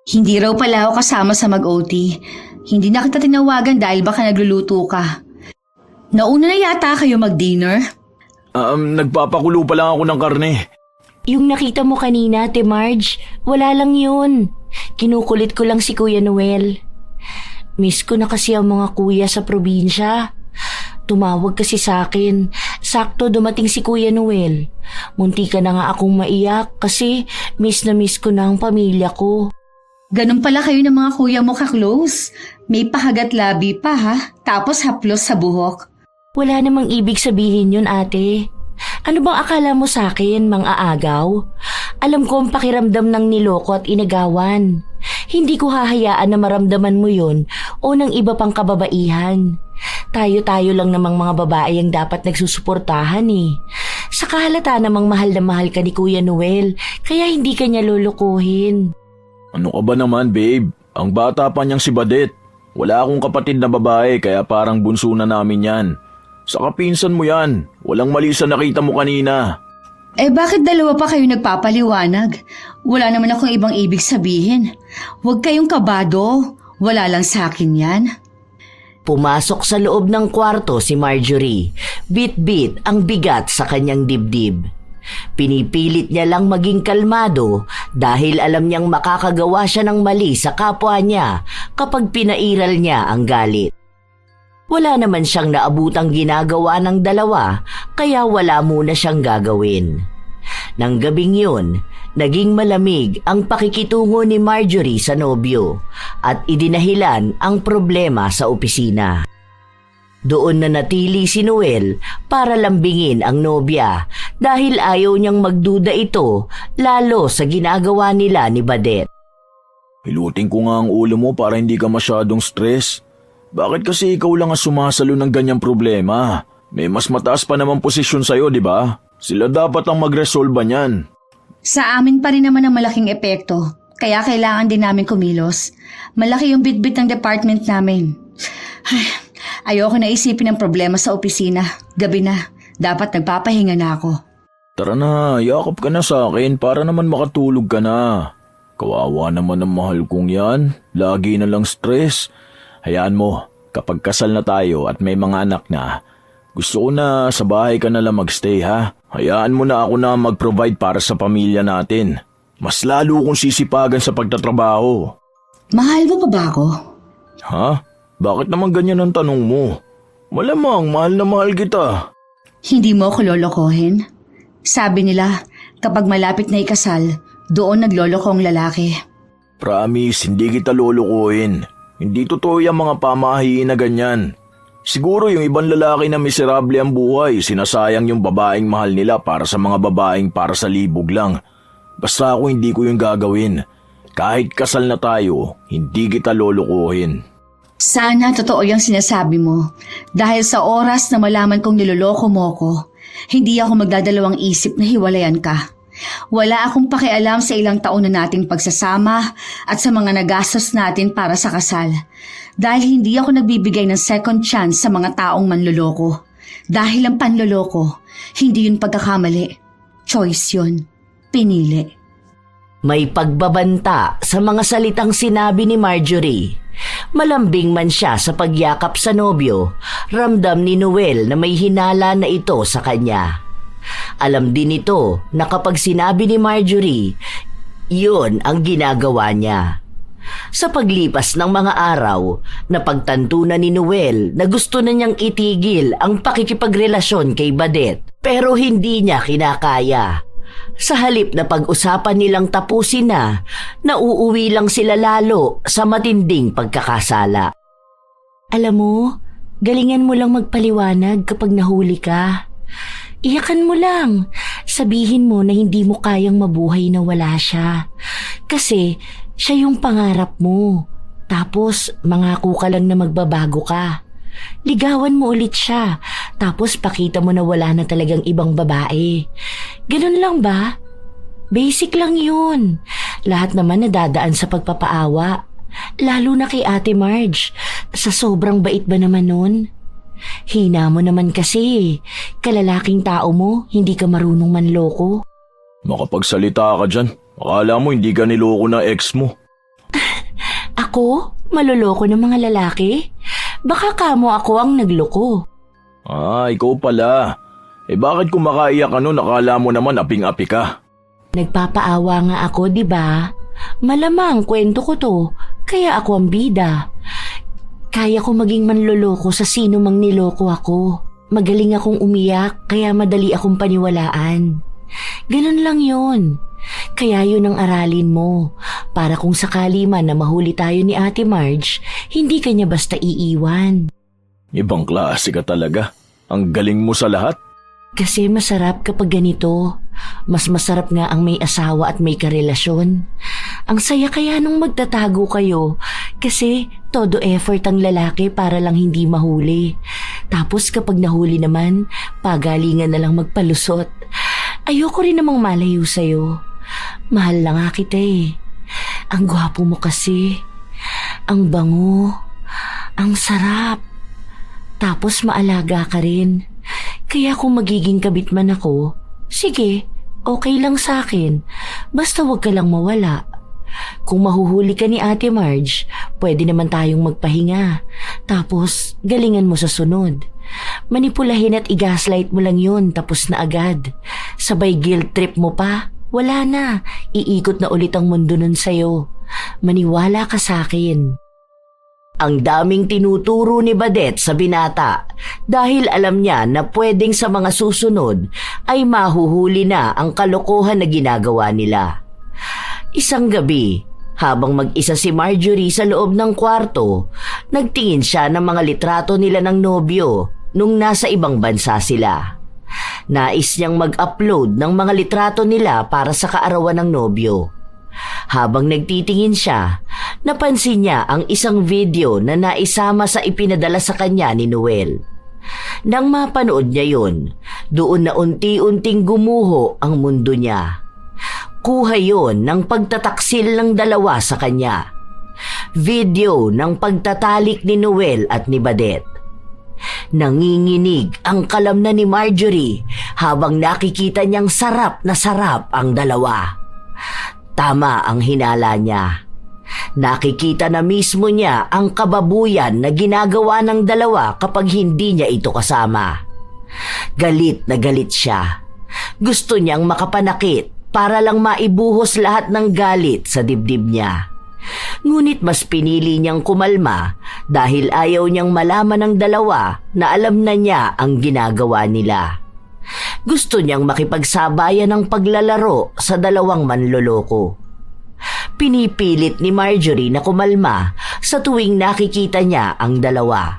Hindi raw pala ako kasama sa mag-OT. Hindi na kita tinawagan dahil baka nagluluto ka. Nauna na yata kayo mag-dinner?
Nagpapakulo pa lang ako ng karne.
Yung nakita mo kanina, Ate Marge, wala lang yun. Kinukulit ko lang si Kuya Noel. Miss ko na kasi ang mga kuya sa probinsya. Tumawag kasi sa akin. Sakto dumating si Kuya Noel. Munti ka na nga akong maiyak kasi miss na miss ko na ang pamilya ko.
Ganun pala kayo ng mga kuya mo ka-close. May pahagat labi pa ha, tapos haplos sa buhok.
Wala namang ibig sabihin yun, ate. Ano bang akala mo sa akin, mang aagaw? Alam ko ang pakiramdam ng niloko at inagawan. Hindi ko hahayaan na maramdaman mo yun o ng iba pang kababaihan. Tayo-tayo lang namang mga babae ang dapat nagsusuportahan eh. Saka halata namang mahal na mahal ka ni Kuya Noel, kaya hindi ka niya lulukuhin.
Ano ka ba naman, babe? Ang bata pa niyang si Badet. Wala akong kapatid na babae kaya parang bunso na namin yan. Sa kapinsan mo yan. Walang mali sa nakita mo kanina.
Eh bakit dalawa pa kayo nagpapaliwanag? Wala naman akong ibang ibig sabihin. Huwag kayong kabado. Wala lang sa akin yan.
Pumasok sa loob ng kwarto si Marjorie. Bit-bit ang bigat sa kanyang dibdib. Pinipilit niya lang maging kalmado dahil alam niyang makakagawa siya ng mali sa kapwa niya kapag pinairal niya ang galit. Wala naman siyang naabutang ginagawa ng dalawa kaya wala muna siyang gagawin. Nang gabing yun, naging malamig ang pakikitungo ni Marjorie sa nobyo at idinahilan ang problema sa opisina. Doon na natili si Noel para lambingin ang nobya dahil ayaw niyang magduda ito lalo sa ginagawa nila ni Badet.
Hilutin ko nga ang ulo mo para hindi ka masyadong stress. Bakit kasi ikaw lang ang sumasalo ng ganyang problema? May mas mataas pa naman posisyon sa'yo, di ba? Sila dapat ang magresolba niyan.
Sa amin pa rin naman ang malaking epekto. Kaya kailangan din namin kumilos. Malaki yung bitbit ng department namin. Ayoko na isipin ang problema sa opisina. Gabi na. Dapat nagpapahinga na ako.
Tara na, yakap ka na sa akin para naman makatulog ka na. Kawawa naman ang mahal kong yan. Lagi na lang stress. Hayaan mo, kapag kasal na tayo at may mga anak na, gusto ko na sa bahay ka na lang magstay ha. Hayaan mo na ako na mag-provide para sa pamilya natin. Mas lalo kong sisipagan sa pagtatrabaho.
Mahal mo pa ba ako?
Ha? Bakit naman ganyan ang tanong mo? Malamang mahal na mahal kita.
Hindi mo ako lolokohin? Sabi nila, kapag malapit na ikasal, doon nagloloko ang lalaki.
Promise, hindi kita lulukuhin. Hindi totoo yung mga pamahiin na ganyan. Siguro yung ibang lalaki na miserable ang buhay, sinasayang yung babaeng mahal nila para sa mga babaeng para sa libog lang. Basta ako hindi ko yung gagawin. Kahit kasal na tayo, hindi kita lulukuhin.
Sana totoo yung sinasabi mo. Dahil sa oras na malaman kong niloloko mo ko, hindi ako magdadalawang isip na hiwalayan ka. Wala akong pakialam sa ilang taon na nating pagsasama at sa mga nagastos natin para sa kasal. Dahil hindi ako nagbibigay ng second chance sa mga taong manloloko. Dahil ang panloloko, hindi yun pagkakamali. Choice yun. Pinili.
May pagbabanta sa mga salitang sinabi ni Marjorie. Malambing man siya sa pagyakap sa nobyo, ramdam ni Noel na may hinala na ito sa kanya. Alam din ito na kapag sinabi ni Marjorie, yun ang ginagawa niya. Sa paglipas ng mga araw, napagtanto na ni Noel na gusto na niyang itigil ang pakikipagrelasyon kay Badet, pero hindi niya kinakaya. Sa halip na pag-usapan nilang tapusin na, nauuwi lang sila lalo sa matinding pagkakasala. Alam mo, galingan mo lang magpaliwanag kapag nahuli ka. Iyakan mo lang. Sabihin mo na hindi mo kayang mabuhay na wala siya. Kasi siya yung pangarap mo. Tapos mangako ka lang na magbabago ka. Ligawan mo ulit siya. Tapos pakita mo na wala na talagang ibang babae. Ganun lang ba? Basic lang yun. Lahat naman nadadaan sa pagpapaawa. Lalo na kay Ate Marge. Sa sobrang bait ba naman nun? Hina mo naman kasi. Kalalaking tao mo, hindi ka marunong manloko.
Makapagsalita ka dyan. Akala mo hindi ka niloko ng ex mo.
Ako? Maloloko ng mga lalaki? Baka kamo ako ang nagloko.
Ikaw pala. Bakit kumakaiyak ka nun? Akala mo naman aping-api ka.
Nagpapaawa nga ako, di ba? Malamang kwento ko to, kaya ako ang bida. Kaya ko maging manloloko sa sino mang niloko ako. Magaling akong umiyak, kaya madali akong paniwalaan. Ganun lang yun. Kaya yun ang aralin mo, para kung sakali man na mahuli tayo ni Ate Marge, hindi ka niya basta iiwan.
Ibang klase ka talaga. Ang galing mo sa lahat.
Kasi masarap kapag ganito. Mas masarap nga ang may asawa at may karelasyon. Ang saya kaya nung magtatago kayo, kasi todo effort ang lalaki para lang hindi mahuli. Tapos kapag nahuli naman, pagalingan na lang magpalusot. Ayoko rin namang malayo sa'yo. Mahal lang nga kita eh. Ang gwapo mo kasi. Ang bango. Ang sarap. Tapos maalaga ka rin. Kaya kung magiging kabit man ako, sige, okay lang sa akin. Basta wag ka lang mawala. Kung mahuhuli ka ni Ate Marge, pwede naman tayong magpahinga. Tapos galingan mo sa sunod. Manipulahin at i-gaslight mo lang yun, tapos na agad. Sabay guilt trip mo pa. Wala na, iikot na ulit ang mundo nun sa'yo. Maniwala ka sa akin. Ang daming tinuturo ni Badet sa binata dahil alam niya na pwedeng sa mga susunod ay mahuhuli na ang kalokohan na ginagawa nila. Isang gabi, habang mag-isa si Marjorie sa loob ng kwarto, nagtingin siya ng mga litrato nila ng nobyo nung nasa ibang bansa sila. Nais niyang mag-upload ng mga litrato nila para sa kaarawan ng nobyo. Habang nagtitingin siya, napansin niya ang isang video na naisama sa ipinadala sa kanya ni Noel. Nang mapanood niya yun, doon na unti-unting gumuho ang mundo niya. Kuha yun ng pagtataksil ng dalawa sa kanya. Video ng pagtatalik ni Noel at ni Badet. Nanginginig ang kalamnan ni Marjorie habang nakikita niyang sarap na sarap ang dalawa. Tama ang hinala niya. Nakikita na mismo niya ang kababuyan na ginagawa ng dalawa kapag hindi niya ito kasama. Galit na galit siya. Gusto niyang makapanakit para lang maibuhos lahat ng galit sa dibdib niya. Ngunit mas pinili niyang kumalma dahil ayaw niyang malaman ng dalawa na alam na niya ang ginagawa nila. Gusto niyang makipagsabayan ng paglalaro sa dalawang manloloko. Pinipilit ni Marjorie na kumalma sa tuwing nakikita niya ang dalawa.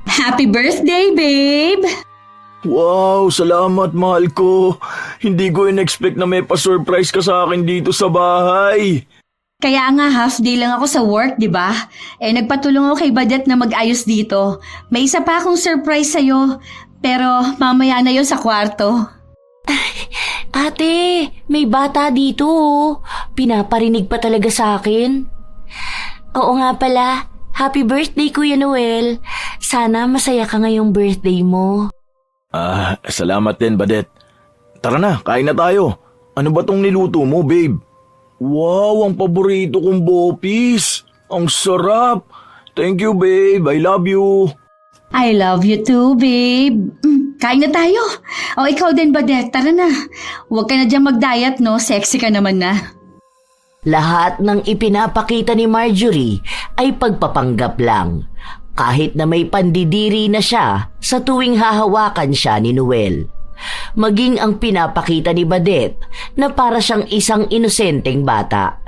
Happy birthday, babe!
Wow, salamat mahal ko. Hindi ko in-expect na may pa-surprise ka sa akin dito sa bahay.
Kaya nga half day lang ako sa work, di ba? Nagpatulong ako kay Badet na mag-ayos dito. May isa pa akong surprise sa'yo, pero mamaya na yun sa kwarto.
Ate, may bata dito oh. Pinaparinig pa talaga sa akin. Oo nga pala, happy birthday Kuya Noel. Sana masaya ka ngayong birthday mo.
Salamat din, Badet. Tara na, kain na tayo. Ano ba tong niluto mo, babe? Wow, ang paborito kong bopis. Ang sarap. Thank you, babe. I love you.
I love you too, babe. Kain na tayo. O ikaw din, Badet. Tara na. Huwag ka na dyan mag-diet, no? Sexy ka naman na.
Lahat ng ipinapakita ni Marjorie ay pagpapanggap lang, kahit na may pandidiri na siya sa tuwing hahawakan siya ni Noel. Maging ang pinapakita ni Badet na para siyang isang inosenteng bata.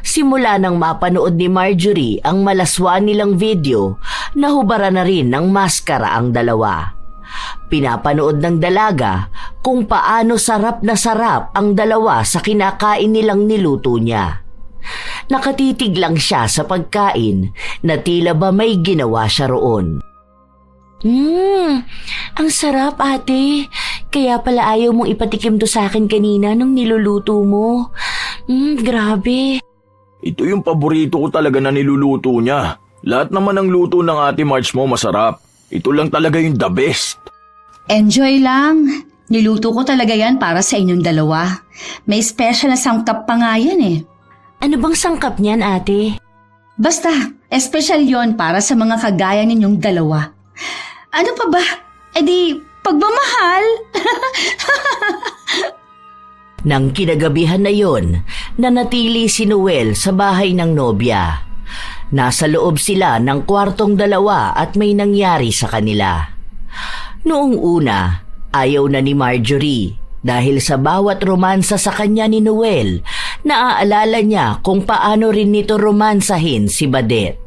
Simula nang mapanood ni Marjorie ang malaswa nilang video, nahubara na rin ng maskara ang dalawa. Pinapanood ng dalaga kung paano sarap na sarap ang dalawa sa kinakain nilang niluto niya. Nakatitig lang siya sa pagkain na tila ba may ginawa siya roon.
Ang sarap ate. Kaya pala ayaw mong ipatikim to sa akin kanina nung niluluto mo. Grabe.
Ito yung paborito ko talaga na niluluto niya. Lahat naman ng luto ng Ate Marge mo masarap. Ito lang talaga yung the best.
Enjoy lang. Niluto ko talaga yan para sa inyong dalawa. May special na sangkap pa nga yan eh.
Ano bang sangkap niyan ate?
Basta, espesyal yon para sa mga kagaya ninyong dalawa. Ano pa ba? Pagmamahal.
Nang kinagabihan na yon, nanatili si Noel sa bahay ng nobya. Nasa loob sila ng kwartong dalawa at may nangyari sa kanila. Noong una, ayaw na ni Marjorie dahil sa bawat romansa sa kanya ni Noel, naaalala niya kung paano rin nito romansahin si Badet.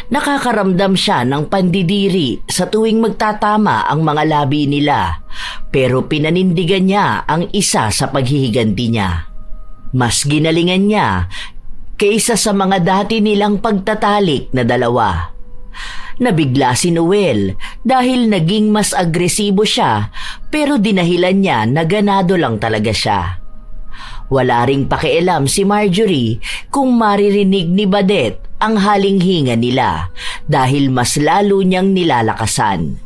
Nakakaramdam siya ng pandidiri sa tuwing magtatama ang mga labi nila, pero pinanindigan niya ang isa sa paghihiganti niya. Mas ginalingan niya kaysa sa mga dati nilang pagtatalik na dalawa. Nabigla si Noel dahil naging mas agresibo siya, pero dinahilan niya na ganado lang talaga siya. Wala ring pakialam si Marjorie kung maririnig ni Badet ang halinghinga nila dahil mas lalo niyang nilalakasan.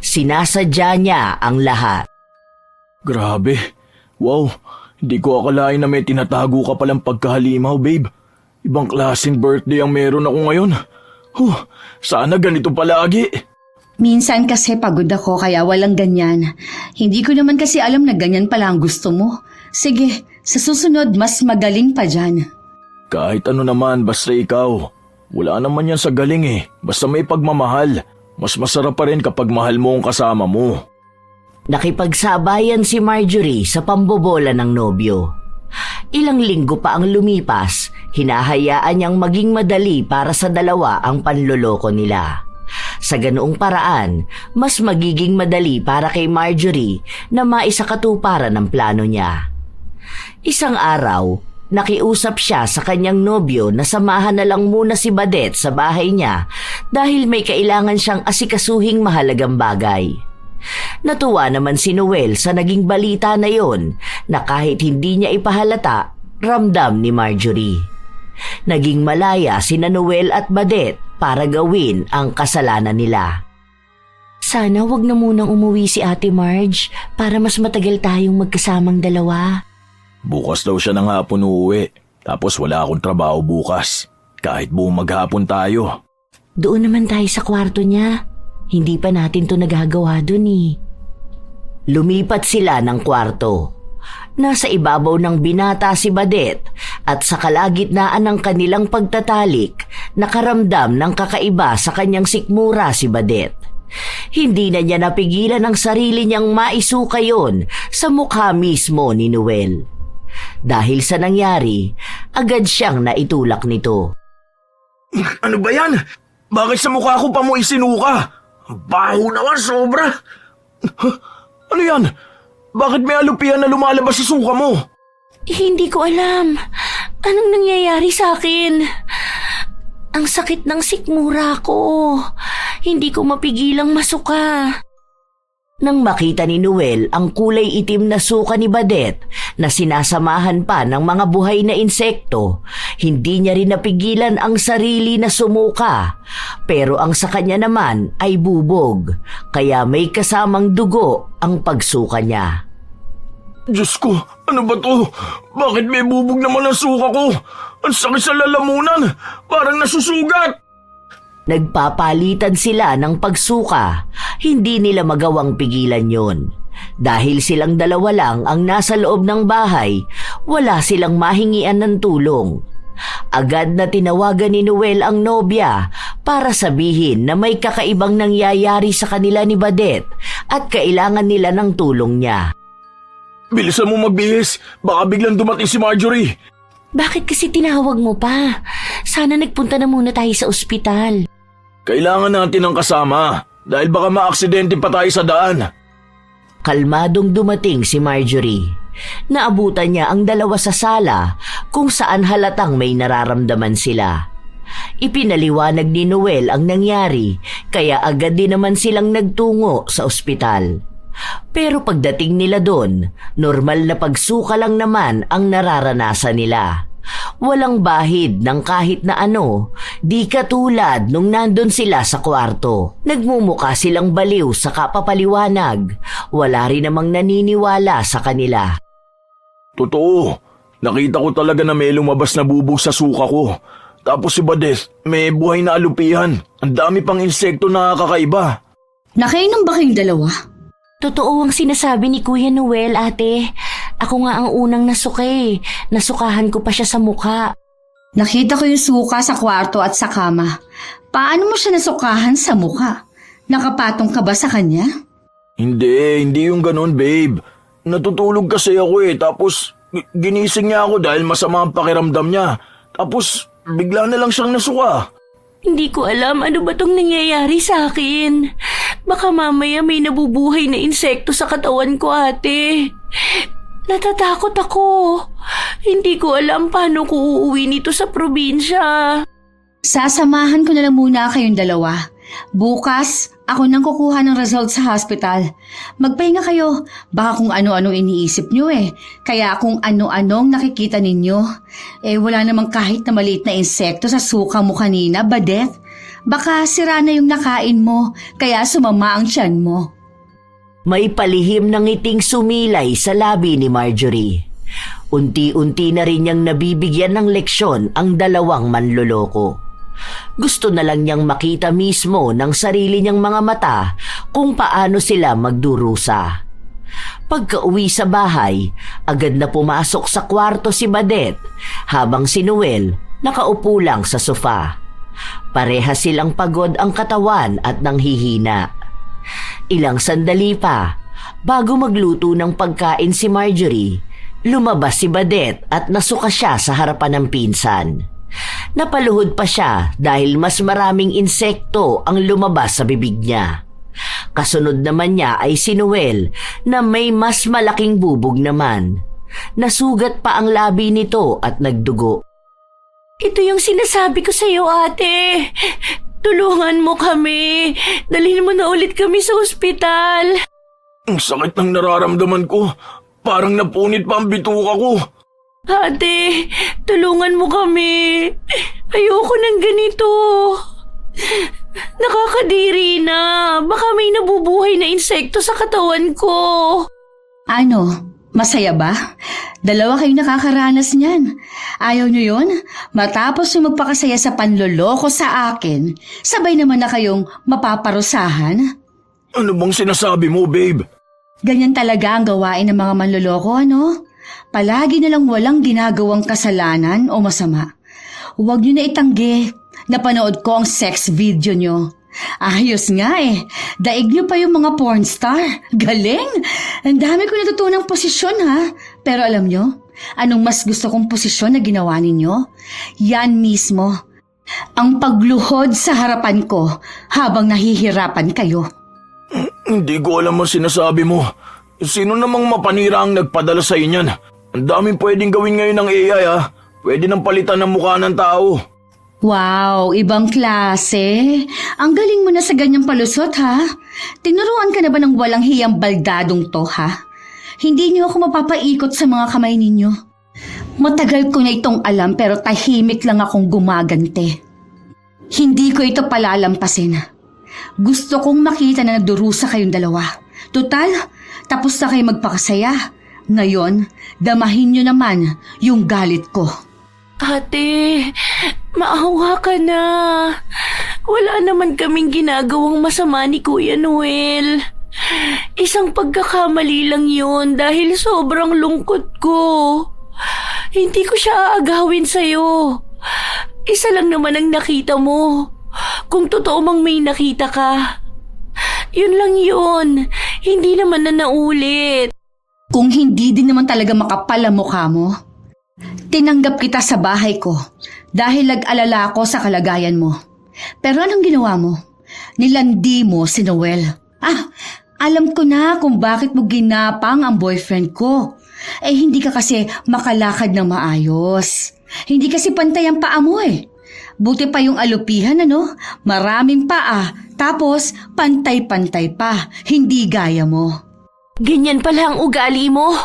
Sinasadya niya ang lahat.
Grabe. Wow, hindi ko akalain na may tinatago ka palang pagkahalimaw, babe. Ibang klaseng birthday ang meron ako ngayon. Sana ganito palagi.
Minsan kasi pagod ako kaya walang ganyan. Hindi ko naman kasi alam na ganyan pala ang gusto mo. Sige, sa susunod mas magaling pa dyan.
Kahit ano naman, basta ikaw. Wala naman yan sa galing eh. Basta may pagmamahal. Mas masarap pa rin kapag mahal mo ang kasama mo.
Nakipagsabayan si Marjorie sa pambobola ng nobyo. Ilang linggo pa ang lumipas, hinahayaan niyang maging madali para sa dalawa ang panloloko nila. Sa ganoong paraan, mas magiging madali para kay Marjorie na maisakatuparan ang plano niya. Isang araw, nakiusap siya sa kanyang nobyo na samahan na lang muna si Badet sa bahay niya dahil may kailangan siyang asikasuhing mahalagang bagay. Natuwa naman si Noel sa naging balita na yon na kahit hindi niya ipahalata, ramdam ni Marjorie. Naging malaya sina Noel at Badet para gawin ang kasalanan nila.
Sana wag na munang umuwi si Ate Marge para mas matagal tayong magkasamang dalawa.
Bukas daw siya ng hapon uuwi. Tapos wala akong trabaho bukas. Kahit buong maghapon tayo.
Doon naman tayo sa kwarto niya. Hindi pa natin to nagagawa dun eh.
Lumipat sila ng kwarto. Nasa ibabaw ng binata si Badet at sa kalagitnaan ng kanilang pagtatalik, nakaramdam ng kakaiba sa kanyang sikmura si Badet. Hindi na niya napigilan ang sarili niyang maisuka yon sa mukha mismo ni Noel. Dahil sa nangyari, agad siyang naitulak nito.
Ano ba yan? Bakit sa mukha ko pa mo isinuka? Baho naman sobra. Ano yan? Bakit may alupian na lumalabas sa suka mo?
Hindi ko alam. Anong nangyayari sa akin? Ang sakit ng sikmura ko. Hindi ko mapigilang masuka.
Nang makita ni Noel ang kulay itim na suka ni Badet na sinasamahan pa ng mga buhay na insekto, hindi niya rin napigilan ang sarili na sumuka. Pero ang sa kanya naman ay bubog, kaya may kasamang dugo ang pagsuka niya.
Diyos ko, ano ba to? Bakit may bubog naman ang suka ko? Ang sakit sa lalamunan, parang nasusugat.
Nagpapalitan sila ng pagsuka, hindi nila magawang pigilan yon. Dahil silang dalawa lang ang nasa loob ng bahay, wala silang mahingian ng tulong. Agad na tinawagan ni Noel ang nobya para sabihin na may kakaibang nangyayari sa kanila ni Badet at kailangan nila ng tulong niya.
Bilisan mo magbihis, baka biglang dumating si Marjorie.
Bakit kasi tinawag mo pa? Sana nagpunta na muna tayo sa ospital.
Kailangan natin ng kasama dahil baka maaksidente pa tayo sa daan.
Kalmadong dumating si Marjorie. Naabutan niya ang dalawa sa sala kung saan halatang may nararamdaman sila. Ipinaliwanag ni Noel ang nangyari kaya agad din naman silang nagtungo sa ospital. Pero pagdating nila doon, normal na pagsuka lang naman ang nararanasan nila. Walang bahid ng kahit na ano, di katulad nung nandun sila sa kwarto. Nagmumuka silang baliw sa kapapaliwanag. Wala rin namang naniniwala sa kanila.
Totoo, nakita ko talaga na may lumabas na bubog sa suka ko. Tapos si Badet, may buhay na alupihan. Ang dami pang insekto na kakaiba.
Nakainom ba kayong dalawa?
Totoo ang sinasabi ni Kuya Noel, ate. Ako nga ang unang nasuka eh. Nasukahan ko pa siya sa mukha.
Nakita ko yung suka sa kwarto at sa kama. Paano mo siya nasukahan sa mukha? Nakapatong ka ba sa kanya?
Hindi yung ganun, babe. Natutulog kasi ako tapos ginising niya ako dahil masama ang pakiramdam niya. Tapos bigla na lang siyang nasuka.
Hindi ko alam ano ba tong nangyayari sa akin. Baka mamaya may nabubuhay na insekto sa katawan ko, ate. Natatakot ako. Hindi ko alam paano ko uuwi nito sa probinsya.
Sasamahan ko na lang muna kayong dalawa. Bukas, ako nang kukuha ng result sa hospital. Magpahinga kayo. Baka kung ano-ano iniisip nyo Kaya kung ano-anong nakikita ninyo. Wala namang kahit na maliit na insekto sa suka mo kanina, Badet. Baka sira na yung nakain mo, kaya sumama ang tiyan mo.
May palihim ng ngiting sumilay sa labi ni Marjorie. Unti-unti na rin niyang nabibigyan ng leksyon ang dalawang manloloko. Gusto na lang niyang makita mismo ng sarili niyang mga mata kung paano sila magdurusa. Pagka-uwi sa bahay, agad na pumasok sa kwarto si Badet habang si Noel nakaupo lang sa sofa. Pareha silang pagod ang katawan at nanghihina. Ilang sandali pa, bago magluto ng pagkain si Marjorie, lumabas si Badet at nasuka siya sa harapan ng pinsan. Napaluhod pa siya dahil mas maraming insekto ang lumabas sa bibig niya. Kasunod naman niya ay si Noel na may mas malaking bubog naman. Nasugat pa ang labi nito at nagdugo.
Ito yung sinasabi ko sa'yo, ate. Tulungan mo kami. Dalhin mo na ulit kami sa ospital.
Ang sakit ng nararamdaman ko. Parang napunit pa ang bituka ko.
Ate, tulungan mo kami. Ayoko ng ganito. Nakakadiri na. Baka may nabubuhay na insekto sa katawan ko.
Ano? Masaya ba? Dalawa kayo nakakaranas niyan. Ayaw niyo yon? Matapos yung magpakasaya sa panloloko sa akin, sabay naman na kayong mapaparusahan?
Ano bang sinasabi mo, babe?
Ganyan talaga ang gawain ng mga manloloko, ano? Palagi na lang walang ginagawang kasalanan o masama. Huwag niyo na itanggi. Napanood ko ang sex video niyo. Ayos nga eh. Daig niyo pa yung mga porn star. Galing! Ang dami ko natutunang posisyon ha. Pero alam niyo, anong mas gusto kong posisyon na ginawa ninyo? Yan mismo. Ang pagluhod sa harapan ko habang nahihirapan kayo.
Hindi ko alam ang sinasabi mo. Sino namang mapanira ang nagpadala sa inyan? Ang daming pwedeng gawin ngayon ng AI ha. Pwede nang palitan ng mukha ng tao.
Wow, ibang klase. Ang galing mo na sa ganyang palusot ha. Tinuruan ka na ba ng walang hiyang baldadong to ha? Hindi niyo ako mapapaikot sa mga kamay ninyo. Matagal ko na itong alam pero tahimik lang akong gumagante. Hindi ko ito palalampasin. Gusto kong makita na nagdurusa kayong dalawa. Tutal, tapos na kayo magpakasaya. Ngayon, damahin niyo naman yung galit ko.
Ate, maawa ka na. Wala naman kaming ginagawang masama ni Kuya Noel. Isang pagkakamali lang yun dahil sobrang lungkot ko. Hindi ko siya aagawin sa'yo. Isa lang naman ang nakita mo. Kung totoo mang may nakita ka. Yun lang yun. Hindi naman na naulit.
Kung hindi din naman talaga makapal ang mukha mo, tinanggap kita sa bahay ko dahil nag-alala ako sa kalagayan mo. Pero anong ginawa mo? Nilandi mo si Noel. Alam ko na kung bakit mo ginapang ang boyfriend ko. Hindi ka kasi makalakad ng maayos. Hindi kasi pantay ang paa mo eh. Buti pa yung alupihan ano? Maraming paa, tapos pantay-pantay pa. Hindi gaya mo.
Ganyan pala ang ugali mo.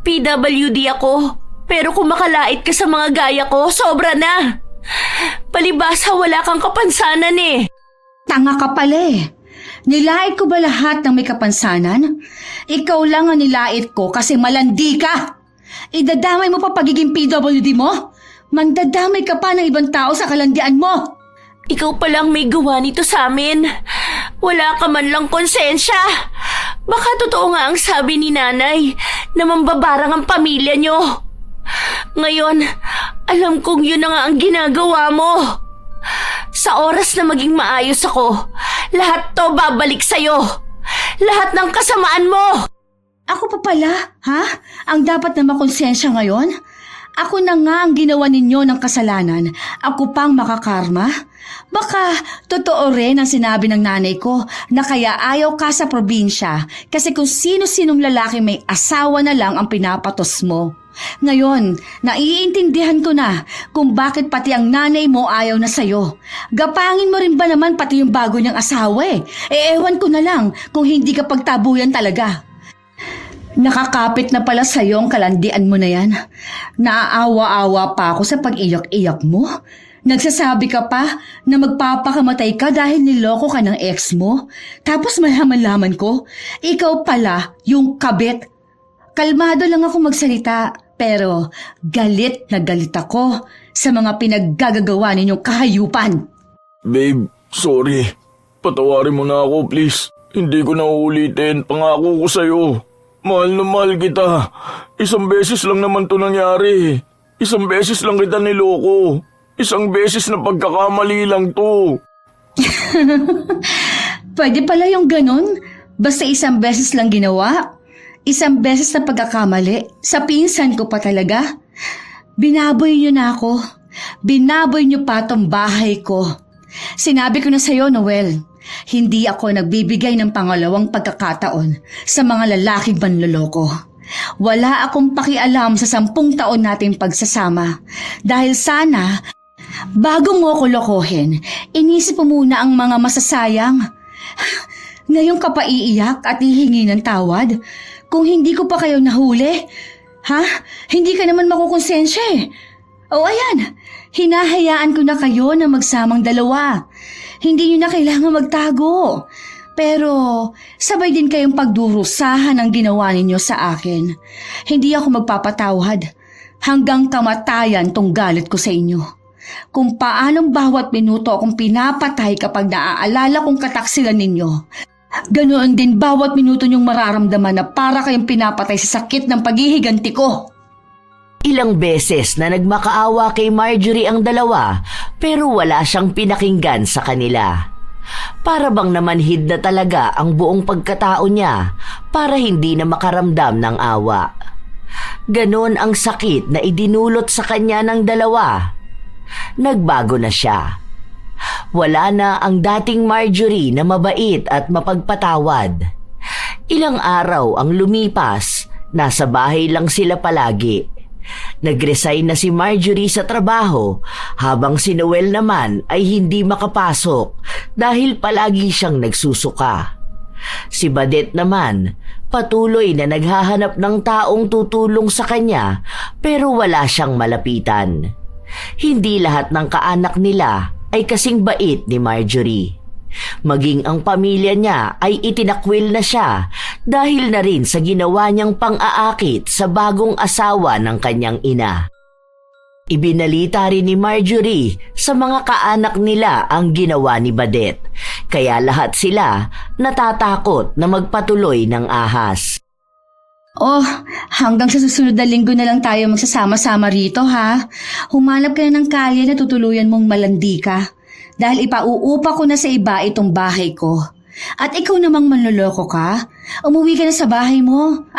PWD ako. Pero kung makalait ka sa mga gaya ko, sobra na. Palibasa wala kang kapansanan eh.
Tanga ka pala eh. Nilait ko ba lahat ng may kapansanan? Ikaw lang ang nilait ko kasi malandi ka. Idadamay mo pa pagiging PWD mo? Mandadamay ka pa ng ibang tao sa kalandian mo.
Ikaw palang may gawa nito sa amin. Wala ka man lang konsensya. Baka totoo nga ang sabi ni nanay na mambabarang ang pamilya nyo. Ngayon, alam kong yun na nga ang ginagawa mo. Sa oras na maging maayos ako, lahat to babalik sa'yo. Lahat ng kasamaan mo.
Ako pa pala, ha? Ang dapat na makonsensya ngayon? Ako na nga ang ginawa ninyo ng kasalanan. Ako pang makakarma? Baka totoo rin ang sinabi ng nanay ko na kaya ayaw ka sa probinsya kasi kung sino-sinong lalaki may asawa na lang ang pinapatos mo. Ngayon, naiintindihan ko na kung bakit pati ang nanay mo ayaw na sa'yo. Gapangin mo rin ba naman pati yung bago niyang asawa eh? Ewan ko na lang kung hindi ka pagtabuyan talaga. Nakakapit na pala sa'yo ang kalandian mo na yan. Naaawa-awa pa ako sa pag-iyak-iyak mo. Nagsasabi ka pa na magpapakamatay ka dahil niloko ka ng ex mo. Tapos malaman ko, ikaw pala yung kabit. Kalmado lang ako magsalita, pero galit na galit ako sa mga pinaggagawa ninyong kahayupan.
Babe, sorry. Patawarin mo na ako, please. Hindi ko na uulitin. Pangako ko sa'yo. Mahal na mahal kita. Isang beses lang naman to nangyari. Isang beses lang kita niloko. Isang beses na pagkakamali lang to.
Pwede pala yung ganun. Basta isang beses lang ginawa. Isang beses na pagkakamali. Sa pinsan ko pa talaga. Binaboy niyo na ako. Binaboy niyo pa tong bahay ko. Sinabi ko na sa'yo, Noel. Hindi ako nagbibigay ng pangalawang pagkakataon sa mga lalaking manloloko. Wala akong pakialam sa 10 taon nating pagsasama. Dahil sana, bago mo ako lokohin, inisip mo muna ang mga masasayang. Ngayon ka pa iiyak at hihingi ng tawad? Kung hindi ko pa kayo nahuli, hindi ka naman makukonsensya eh. O ayan, hinahayaan ko na kayo na magsamang dalawa. Hindi nyo na kailangan magtago. Pero sabay din kayong pagdurusahan ang ginawa ninyo sa akin. Hindi ako magpapatawad. Hanggang kamatayan tong galit ko sa inyo. Kung paanong bawat minuto akong pinapatay kapag naaalala kong kataksilan ninyo. Ganoon din bawat minuto niyong mararamdaman na para kayong pinapatay sa sakit ng paghihiganti ko.
Ilang beses na nagmakaawa kay Marjorie ang dalawa pero wala siyang pinakinggan sa kanila. Para bang namanhid na talaga ang buong pagkatao niya para hindi na makaramdam ng awa. Ganon ang sakit na idinulot sa kanya ng dalawa. Nagbago na siya. Wala na ang dating Marjorie na mabait at mapagpatawad. Ilang araw ang lumipas, nasa bahay lang sila palagi. Nag-resign na si Marjorie sa trabaho habang si Noel naman ay hindi makapasok dahil palagi siyang nagsusuka. Si Badet naman patuloy na naghahanap ng taong tutulong sa kanya pero wala siyang malapitan. Hindi lahat ng kaanak nila ay kasing bait ni Marjorie. Maging ang pamilya niya ay itinakwil na siya dahil na rin sa ginawa niyang pang-aakit sa bagong asawa ng kanyang ina. Ibinalita rin ni Marjorie sa mga kaanak nila ang ginawa ni Badet, kaya lahat sila natatakot na magpatuloy ng ahas.
Oh, hanggang sa susunod na linggo na lang tayo magsasama-sama rito ha. Humanap ka na ng kalye na tutuluyan mong malandi ka. Dahil ipauupa ko na sa iba itong bahay ko. At ikaw namang manloloko ka? Umuwi ka na sa bahay mo?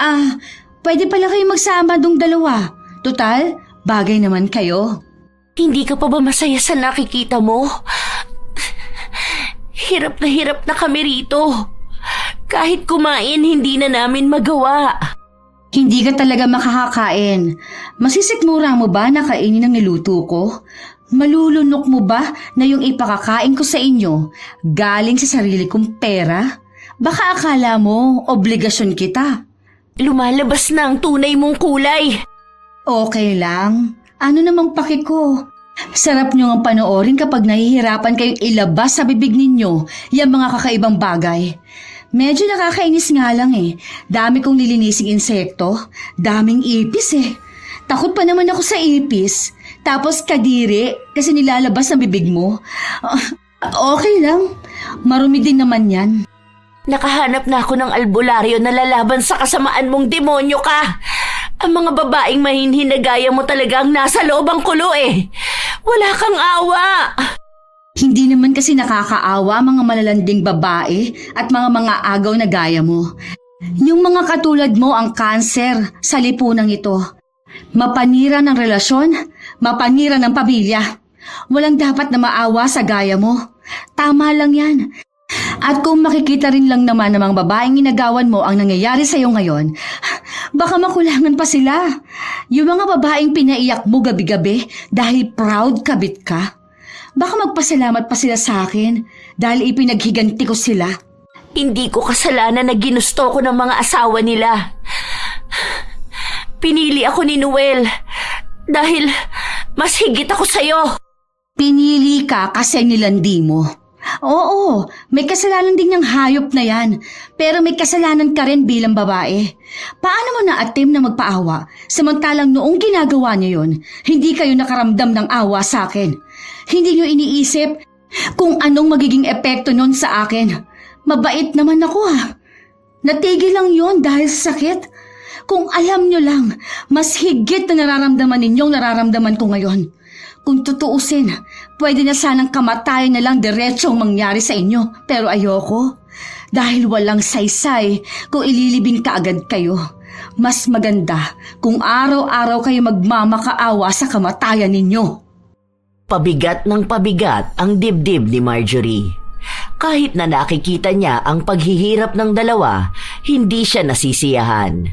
Pwede pala kayo magsama dong dalawa. Total, bagay naman kayo.
Hindi ka pa ba masaya sa nakikita mo? Hirap na kami rito. Kahit kumain, hindi na namin magawa.
Hindi ka talaga makakakain. Masisikmura mo ba na kainin ang niluto ko? Malulunok mo ba na yung ipakakain ko sa inyo galing sa sarili kong pera? Baka akala mo obligasyon kita.
Lumalabas na ang tunay mong kulay.
Okay lang. Ano namang paki ko? Sarap nyo ang panoorin kapag nahihirapan kayong ilabas sa bibig ninyo yung mga kakaibang bagay. Medyo nakakainis nga lang eh. Dami kong lilinising insekto. Daming ipis eh. Takot pa naman ako sa ipis. Tapos kadiri kasi nilalabas ang bibig mo. Okay lang. Marumi din naman yan.
Nakahanap na ako ng albularyo na lalaban sa kasamaan mong demonyo ka. Ang mga babaeng mahinhin na gaya mo talagang nasa loob ang kulo eh. Wala kang awa.
Hindi naman kasi nakakaawa mga malalanding babae at mga agaw na gaya mo. Yung mga katulad mo ang kanser sa lipunang ito. Mapanira ng relasyon, mapanira ng pamilya. Walang dapat na maawa sa gaya mo. Tama lang yan. At kung makikita rin lang naman ng mga babaeng inagawan mo ang nangyayari sa'yo ngayon, baka makulangan pa sila. Yung mga babaeng pinaiyak mo gabi-gabi dahil proud kabit ka. Baka magpasalamat pa sila sa akin dahil ipinaghiganti ko sila.
Hindi ko kasalanan na ginusto ko ng mga asawa nila. Pinili ako ni Noel dahil mas higit ako sa'yo.
Pinili ka kasi nilandi mo. Oo, may kasalanan din yung hayop na yan. Pero may kasalanan ka rin bilang babae. Paano mo na-attempt na magpaawa samantalang noong ginagawa niyo yun, hindi kayo nakaramdam ng awa sa akin? Hindi niyo iniisip kung anong magiging epekto nun sa akin. Mabait naman ako ha. Natigil lang yon dahil sa sakit. Kung alam nyo lang, mas higit na nararamdaman ninyong nararamdaman ko ngayon. Kung tutuusin, pwede na sanang kamatayan na lang diretsong mangyari sa inyo. Pero ayoko. Dahil walang saysay kung ililibing kaagad kayo. Mas maganda kung araw-araw kayo magmamakaawa sa kamatayan ninyo.
Pabigat ng pabigat ang dibdib ni Marjorie. Kahit na nakikita niya ang paghihirap ng dalawa, hindi siya nasisiyahan.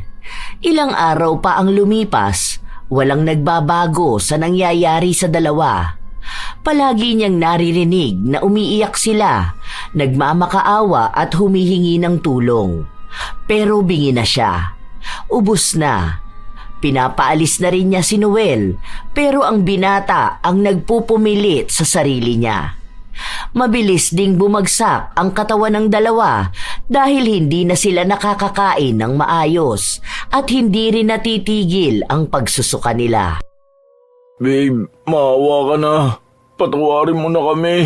Ilang araw pa ang lumipas, walang nagbabago sa nangyayari sa dalawa. Palagi niyang naririnig na umiiyak sila, nagmamakaawa at humihingi ng tulong. Pero bingi na siya. Ubus na. Pinapaalis na rin niya si Noel, pero ang binata ang nagpupumilit sa sarili niya. Mabilis ding bumagsak ang katawan ng dalawa dahil hindi na sila nakakakain ng maayos at hindi rin natitigil ang pagsusuka nila.
Babe, maawa ka na. Patawarin mo na kami.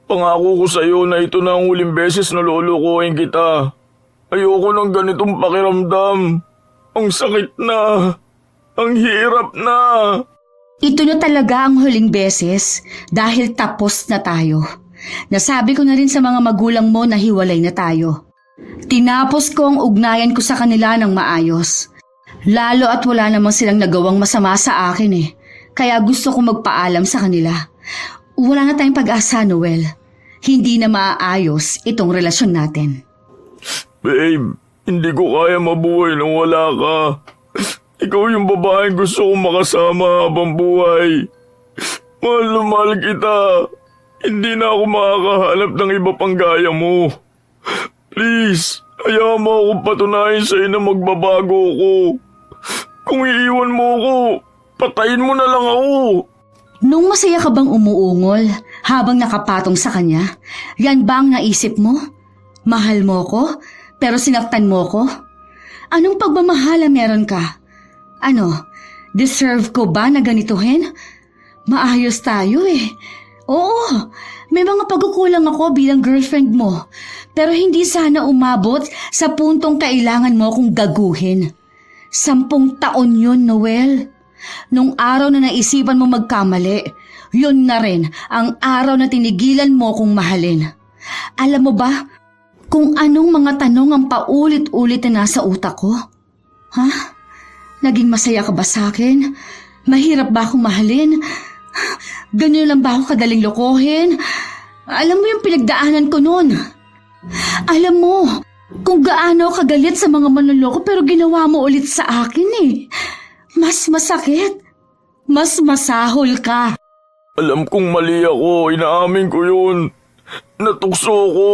Pangako ko sa'yo na ito na ang huling beses na lulukuhin kita. Ayoko ng ganitong pakiramdam. Ang sakit na. Ang hirap na.
Ito na talaga ang huling beses dahil tapos na tayo. Nasabi ko na rin sa mga magulang mo na hiwalay na tayo. Tinapos ko ang ugnayan ko sa kanila ng maayos. Lalo at wala namang silang nagawang masama sa akin eh. Kaya gusto ko magpaalam sa kanila. Wala na tayong pag-asa, Noel. Hindi na maaayos itong relasyon natin.
Babe, hindi ko kaya mabuhay nang wala ka. Ikaw yung babaeng gusto kong makasama habang buhay. Mahal na mahal kita. Hindi na ako makakahanap ng iba pang gaya mo. Please, hayaan mo akong patunayan sa'yo na magbabago ako. Kung iiwan mo ako, patayin mo na lang ako.
Nung masaya ka bang umuungol habang nakapatong sa kanya, yan ba ang naisip mo? Mahal mo ko, pero sinaktan mo ko? Anong pagmamahala meron ka? Ano, deserve ko ba na ganituhin? Maayos tayo eh. Oo, may mga pagkukulang ako bilang girlfriend mo. Pero hindi sana umabot sa puntong kailangan mo akong gaguhin. 10 taon yun, Noel. Nung araw na naisipan mo magkamali, yun na rin ang araw na tinigilan mo kong mahalin. Alam mo ba kung anong mga tanong ang paulit-ulit na nasa utak ko? Ha? Naging masaya ka ba sa akin? Mahirap ba akong mahalin? Ganyan lang ba ako kadaling lokohin? Alam mo yung pinagdaanan ko noon. Alam mo kung gaano kagalit sa mga manloloko pero ginawa mo ulit sa akin eh. Mas masakit. Mas masahol ka.
Alam kong mali ako, inaamin ko yun. Natukso ko.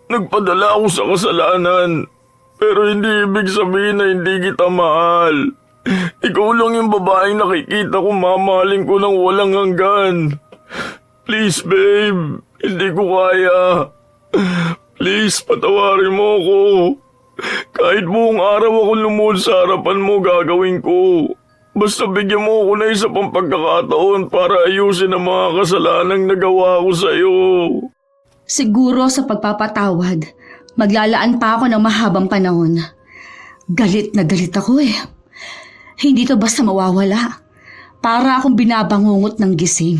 Nagpadala ako sa kasalanan. Pero hindi ibig sabihin na hindi kita mahal. Ikaw lang yung babaeng nakikita ko mamahalin ko ng walang hanggan. Please babe, hindi ko kaya. Please patawarin mo ako. Kahit buong araw ako lumuhod sa harapan mo gagawin ko. Basta bigyan mo ako na isa pang pagkakataon para ayusin ang mga kasalanang nagawa ko sa'yo.
Siguro sa pagpapatawad, maglalaan pa ako ng mahabang panahon. Galit na galit ako eh. Hindi to basta mawawala. Para akong binabangungot ng gising.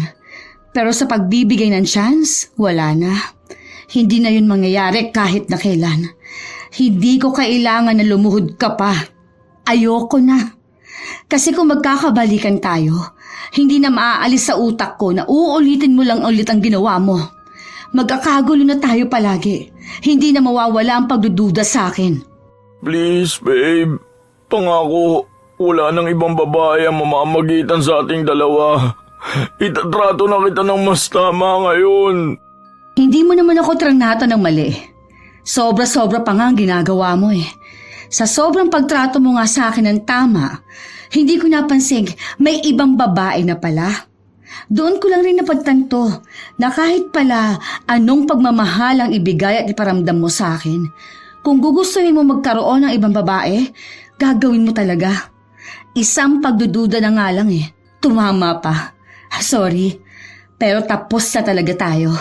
Pero sa pagbibigay ng chance, wala na. Hindi na yun mangyayari kahit na kailan. Hindi ko kailangan na lumuhod ka pa. Ayoko na. Kasi kung magkakabalikan tayo, hindi na maaalis sa utak ko na uulitin mo lang ulit ang ginawa mo. Magkakagulo na tayo palagi. Hindi na mawawala ang pagdududa sa akin.
Please, babe. Pangako, wala nang ibang babae ang mamamagitan sa ating dalawa. Itatrato na kita ng mas tama ngayon.
Hindi mo naman ako tranato ng mali. Sobra-sobra pa nga ang ginagawa mo eh. Sa sobrang pagtrato mo nga sa akin ng tama, hindi ko napansin may ibang babae na pala. Doon ko lang rin napagtanto na kahit pala anong pagmamahal ang ibigay at iparamdam mo sa akin, kung gugustuhin mo magkaroon ng ibang babae, gagawin mo talaga. Isang pagdududa na nga lang eh. Tumama pa. Sorry, pero tapos na talaga tayo.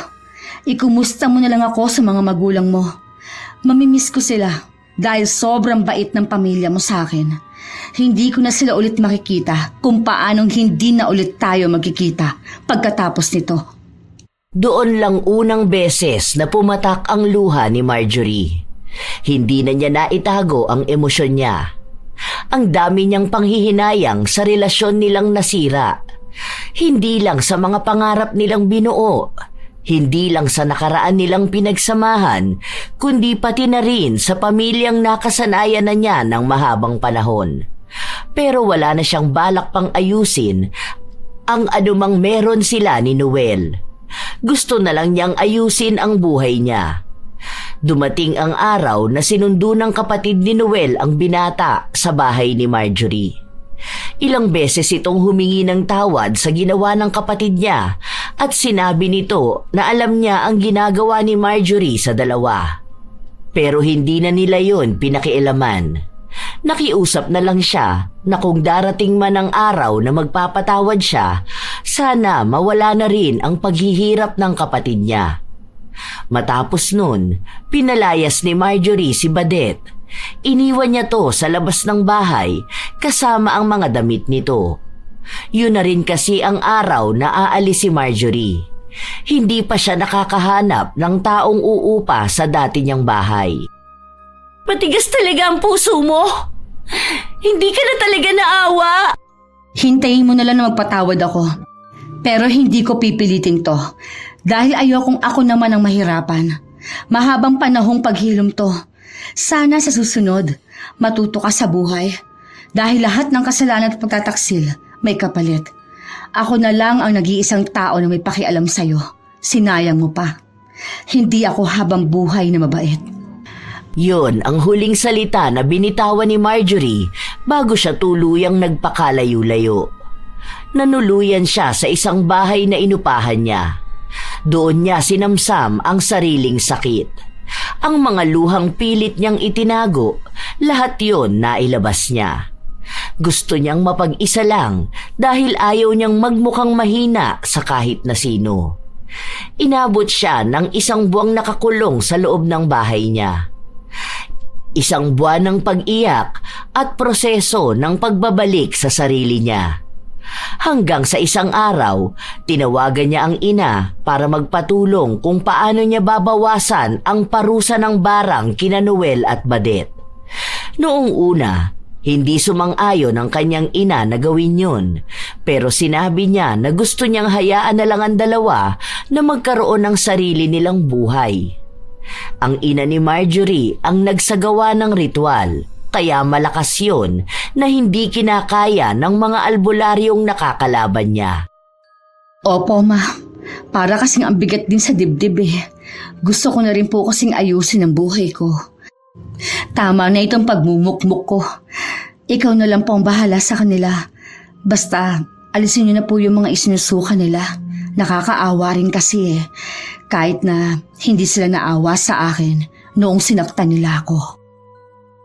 Ikumusta mo na lang ako sa mga magulang mo. Mamimiss ko sila dahil sobrang bait ng pamilya mo sa akin. Hindi ko na sila ulit makikita kung paanong hindi na ulit tayo magkikita pagkatapos nito.
Doon lang unang beses na pumatak ang luha ni Marjorie. Hindi na niya naitago ang emosyon niya. Ang dami niyang panghihinayang sa relasyon nilang nasira. Hindi lang sa mga pangarap nilang binuo, hindi lang sa nakaraan nilang pinagsamahan, kundi pati na rin sa pamilyang nakasanayan na niya ng mahabang panahon. Pero wala na siyang balak pang ayusin ang anumang meron sila ni Noel. Gusto na lang niyang ayusin ang buhay niya. Dumating ang araw na sinundo ng kapatid ni Noel ang binata sa bahay ni Marjorie. Ilang beses itong humingi ng tawad sa ginawa ng kapatid niya at sinabi nito na alam niya ang ginagawa ni Marjorie sa dalawa. Pero hindi na nila yon pinakialaman. Nakiusap na lang siya na kung darating man ang araw na magpapatawad siya, sana mawala na rin ang paghihirap ng kapatid niya. Matapos nun, pinalayas ni Marjorie si Badet. Iniwan niya to sa labas ng bahay kasama ang mga damit nito. Yun na rin kasi ang araw na aalis si Marjorie. Hindi pa siya nakakahanap ng taong uupa sa dati niyang bahay.
Matigas talaga ang puso mo. Hindi ka na talaga naawa.
Hintayin mo na lang na magpatawad ako. Pero hindi ko pipilitin to. Dahil ayokong ako naman ang mahirapan. Mahabang panahong paghilom to. Sana sa susunod, matuto ka sa buhay. Dahil lahat ng kasalanan at pagtataksil, may kapalit. Ako na lang ang nag-iisang tao na may pakialam sa'yo. Sinayang mo pa. Hindi ako habang buhay na mabait.
Yun ang huling salita na binitawan ni Marjorie bago siya tuluyang nagpakalayo-layo. Nanuluyan siya sa isang bahay na inupahan niya. Doon niya sinamsam ang sariling sakit. Ang mga luhang pilit niyang itinago, lahat yon nailabas niya. Gusto niyang mapag-isa lang dahil ayaw niyang magmukhang mahina sa kahit na sino. Inabot siya ng 1 buwang nakakulong sa loob ng bahay niya. 1 buwan ng pag-iyak at proseso ng pagbabalik sa sarili niya. Hanggang sa isang araw, tinawagan niya ang ina para magpatulong kung paano niya babawasan ang parusa ng barang kina Noel at Badet. Noong una, hindi sumang-ayon ang kanyang ina na gawin yun, pero sinabi niya na gusto niyang hayaan na lang ang dalawa na magkaroon ng sarili nilang buhay. Ang ina ni Marjorie ang nagsagawa ng ritual, kaya malakas yun na hindi kinakaya ng mga albularyong nakakalaban niya.
Opo, ma. Para kasing ang bigat din sa dibdib eh. Gusto ko na rin po kasing ayusin ang buhay ko. Tama na itong pagmumukmuk ko. Ikaw na lang po ang bahala sa kanila. Basta, alisin niyo na po yung mga isinusuka nila. Nakakaawa rin kasi eh. Kahit na hindi sila naawa sa akin noong sinaktan nila ako.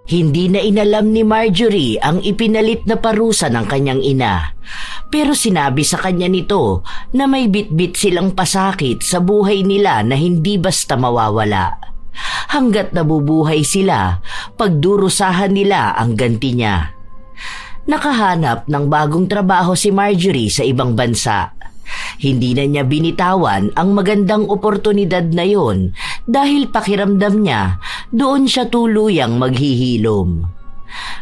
Hindi na inalam ni Marjorie ang ipinalit na parusa ng kanyang ina. Pero sinabi sa kanya nito na may bitbit silang pasakit sa buhay nila na hindi basta mawawala. Hanggat nabubuhay sila, pagdurusahan nila ang ganti niya. Nakahanap ng bagong trabaho si Marjorie sa ibang bansa. Hindi na niya binitawan ang magandang oportunidad na yon dahil pakiramdam niya doon siya tuluyang maghihilom.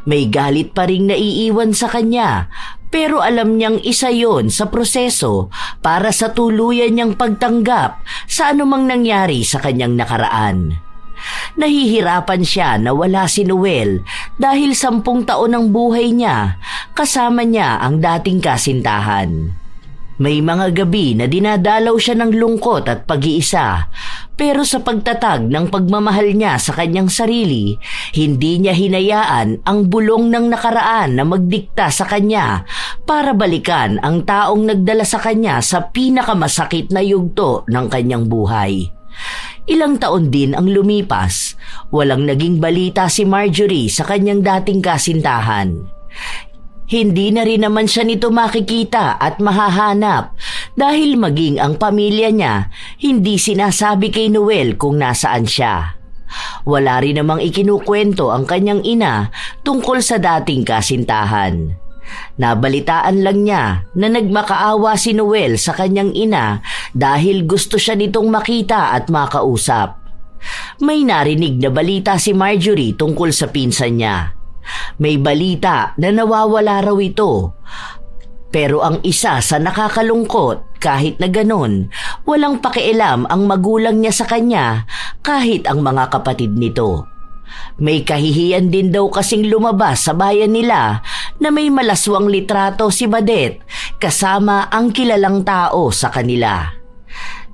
May galit pa ring naiiwan sa kanya pero alam niyang isa yon sa proseso para sa tuluyan niyang pagtanggap sa anumang nangyari sa kanyang nakaraan. Nahihirapan siya na wala si Noel dahil 10 taon ng buhay niya kasama niya ang dating kasintahan. May mga gabi na dinadalaw siya ng lungkot at pag-iisa, pero sa pagtatag ng pagmamahal niya sa kanyang sarili, hindi niya hinayaan ang bulong ng nakaraan na magdikta sa kanya para balikan ang taong nagdala sa kanya sa pinakamasakit na yugto ng kanyang buhay. Ilang taon din ang lumipas, walang naging balita si Marjorie sa kanyang dating kasintahan. Hindi na rin naman siya nito makikita at mahahanap dahil maging ang pamilya niya hindi sinasabi kay Noel kung nasaan siya. Wala rin namang ikinukwento ang kanyang ina tungkol sa dating kasintahan. Nabalitaan lang niya na nagmakaawa si Noel sa kanyang ina dahil gusto siya nitong makita at makausap. May narinig na balita si Marjorie tungkol sa pinsan niya. May balita na nawawala raw ito. Pero ang isa sa nakakalungkot, kahit na ganon, walang pakialam ang magulang niya sa kanya kahit ang mga kapatid nito. May kahihiyan din daw kasing lumabas sa bayan nila na may malaswang litrato si Badet kasama ang kilalang tao sa kanila.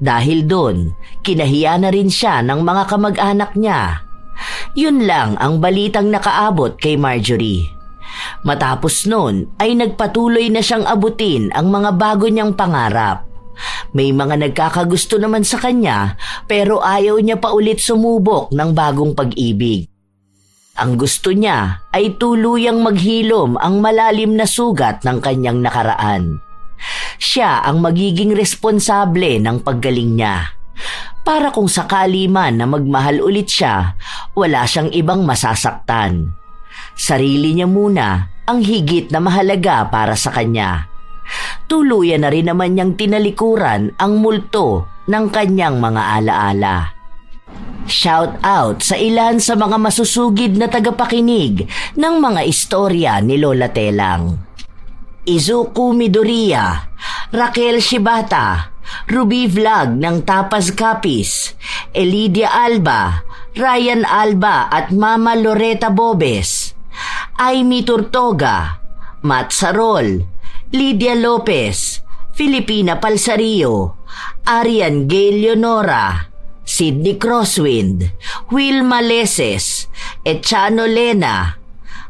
Dahil doon, kinahiya na rin siya ng mga kamag-anak niya. Yun lang ang balitang nakaabot kay Marjorie. Matapos nun ay nagpatuloy na siyang abutin ang mga bago niyang pangarap. May mga nagkakagusto naman sa kanya pero ayaw niya pa ulit sumubok ng bagong pag-ibig. Ang gusto niya ay tuluyang maghilom ang malalim na sugat ng kanyang nakaraan. Siya ang magiging responsable ng paggaling niya. Para kung sakali man na magmahal ulit siya, wala siyang ibang masasaktan. Sarili niya muna ang higit na mahalaga para sa kanya. Tuluyan na rin naman niyang tinalikuran ang multo ng kanyang mga alaala. Shout out sa ilan sa mga masusugid na tagapakinig ng mga istorya ni Lola Telang. Izuku Midoriya, Raquel Shibata, Ruby Vlog ng Tapas Capis, Elidia Alba, Ryan Alba at Mama Loretta Bobes, Aimee Turtoga, Matt Sarol, Lydia Lopez, Filipina Palsario, Arian Gay Leonora, Sidney Crosswind, Wilma Leses, Echano Lena,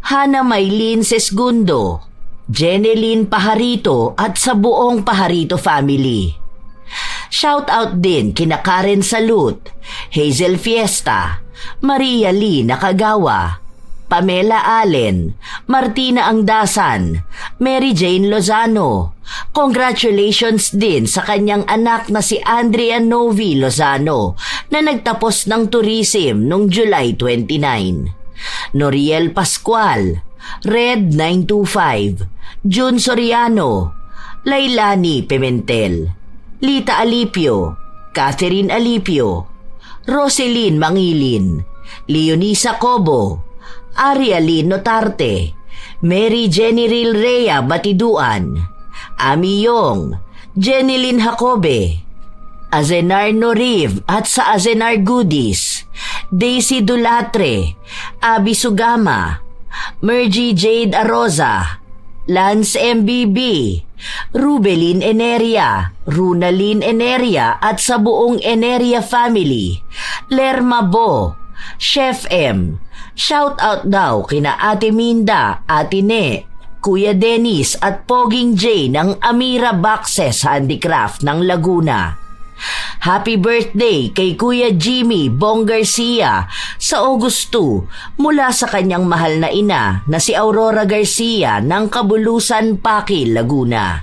Hana Maylin Sesgundo, Jeneline Pajarito at sa buong Pajarito family. Shout out din kina Karen Salut, Hazel Fiesta, Maria Lee Nakagawa, Pamela Allen, Martina Angdasan, Mary Jane Lozano. Congratulations din sa kanyang anak na si Andrea Novi Lozano na nagtapos ng tourism noong July 29. Noriel Pascual, Red 925, June Soriano, Lailani Pimentel, Lita Alipio, Catherine Alipio, Roselyn Mangilin, Leonisa Cobo, Arialyn Notarte, Mary Jenny Rilrea Batiduan, Ami Yong, Jenilyn Jacobe, Azenar Noriv at sa Azenar Goodies, Daisy Dulatre, Abby Sugama, Mergy Jade Aroza, Lance MBB, Rubelin Eneria, Runalyn Eneria at sa buong Eneria family, Lerma Bo, Chef M. Shout out daw kina Ate Minda, Ate Ne, Kuya Dennis at Poging J ng Amira Boxes Handicraft ng Laguna. Happy birthday kay Kuya Jimmy Bong Garcia sa August 2 mula sa kanyang mahal na ina na si Aurora Garcia ng Kabulusan, Paki, Laguna.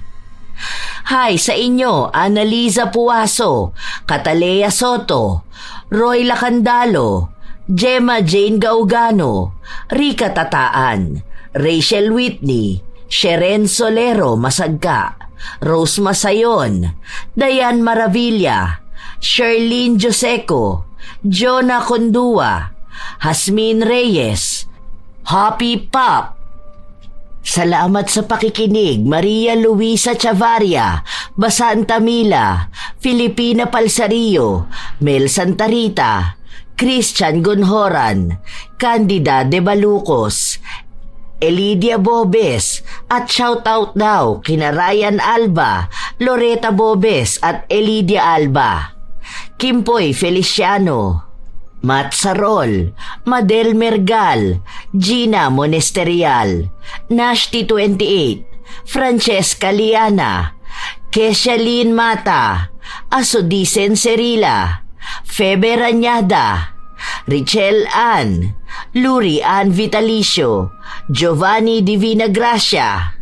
Hi sa inyo, Annaliza Puaso, Catalea Soto, Roy Lacandalo, Gemma Jane Gaugano, Rica Tataan, Rachel Whitney, Sheren Solero Masagka, Rose Masayon, Dayan Maravilla, Sherlyn Joseco, Jonah Condua, Hasmin Reyes, Happy Pop. Salamat sa pakikinig, Maria Luisa Chavaria, Basanta Mila, Filipina Palsario, Mel Santarita, Christian Gonhoran, Candida De Balucos, Elidia Bobes at shoutout daw kina Ryan Alba, Loretta Bobes at Elidia Alba, Kimpoy Feliciano, Matt Sarol, Madel Mergal, Gina Monesterial, Nashti 28, Francesca Liana, Keshalyn Mata, Asodisen Serila, Febe Rañada, Richel Ann, Luri Ann Vitalicio, Giovanni Divina Gracia.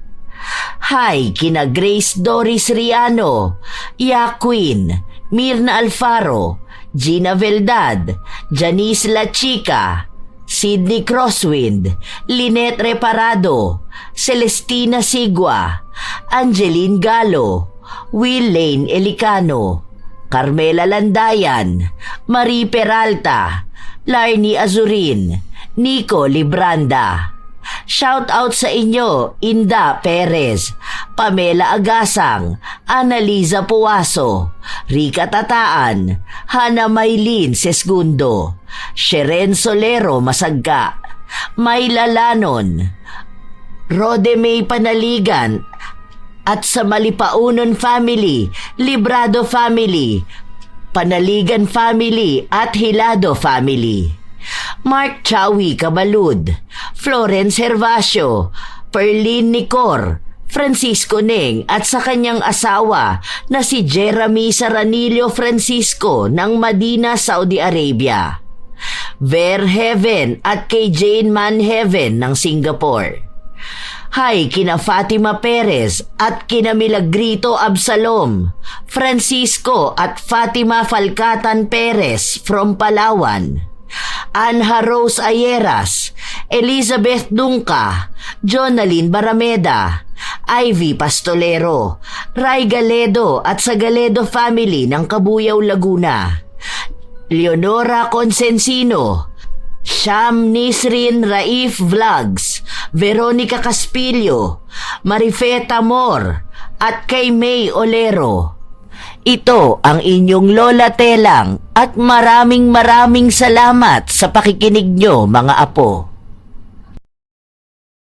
Hi kina Grace Doris Riano, Ya Queen, Mirna Alfaro, Gina Veldad, Janice La Chica, Sidney Crosswind, Lynette Reparado, Celestina Sigua, Angeline Galo, Will Lane Elicano, Carmela Landayan, Marie Peralta, Larny Azurin, Nico Libranda. Shout out sa inyo, Inda Perez, Pamela Agasang, Annaliza Puaso, Rica Tataan, Hana Maylin Sesgundo, Sheren Solero Masagka, Mayla Lanon, Rode May Panaligan, at sa Malipaunon family, Librado family, Panaligan family at Hilado family. Mark Chawi Cabalud, Florence Hervasio, Perlin Nicor, Francisco Neng at sa kanyang asawa na si Jeremy Saranillo Francisco ng Madina, Saudi Arabia. Verheven at kay Jane Manheven ng Singapore. Hi kina Fatima Perez at kina Milagrito Absalom, Francisco at Fatima Falcatan Perez from Palawan, Anha Rose Ayeras, Elizabeth Dungca, Jonalyn Barameda, Ivy Pastolero, Ray Galedo at sa Galedo family ng Kabuyaw, Laguna, Leonora Consensino, Sham Nisrin Raif Vlogs, Veronica Caspillo, Marifeta Mor, at kay May Olero. Ito ang inyong Lola Telang at maraming salamat sa pakikinig nyo mga apo.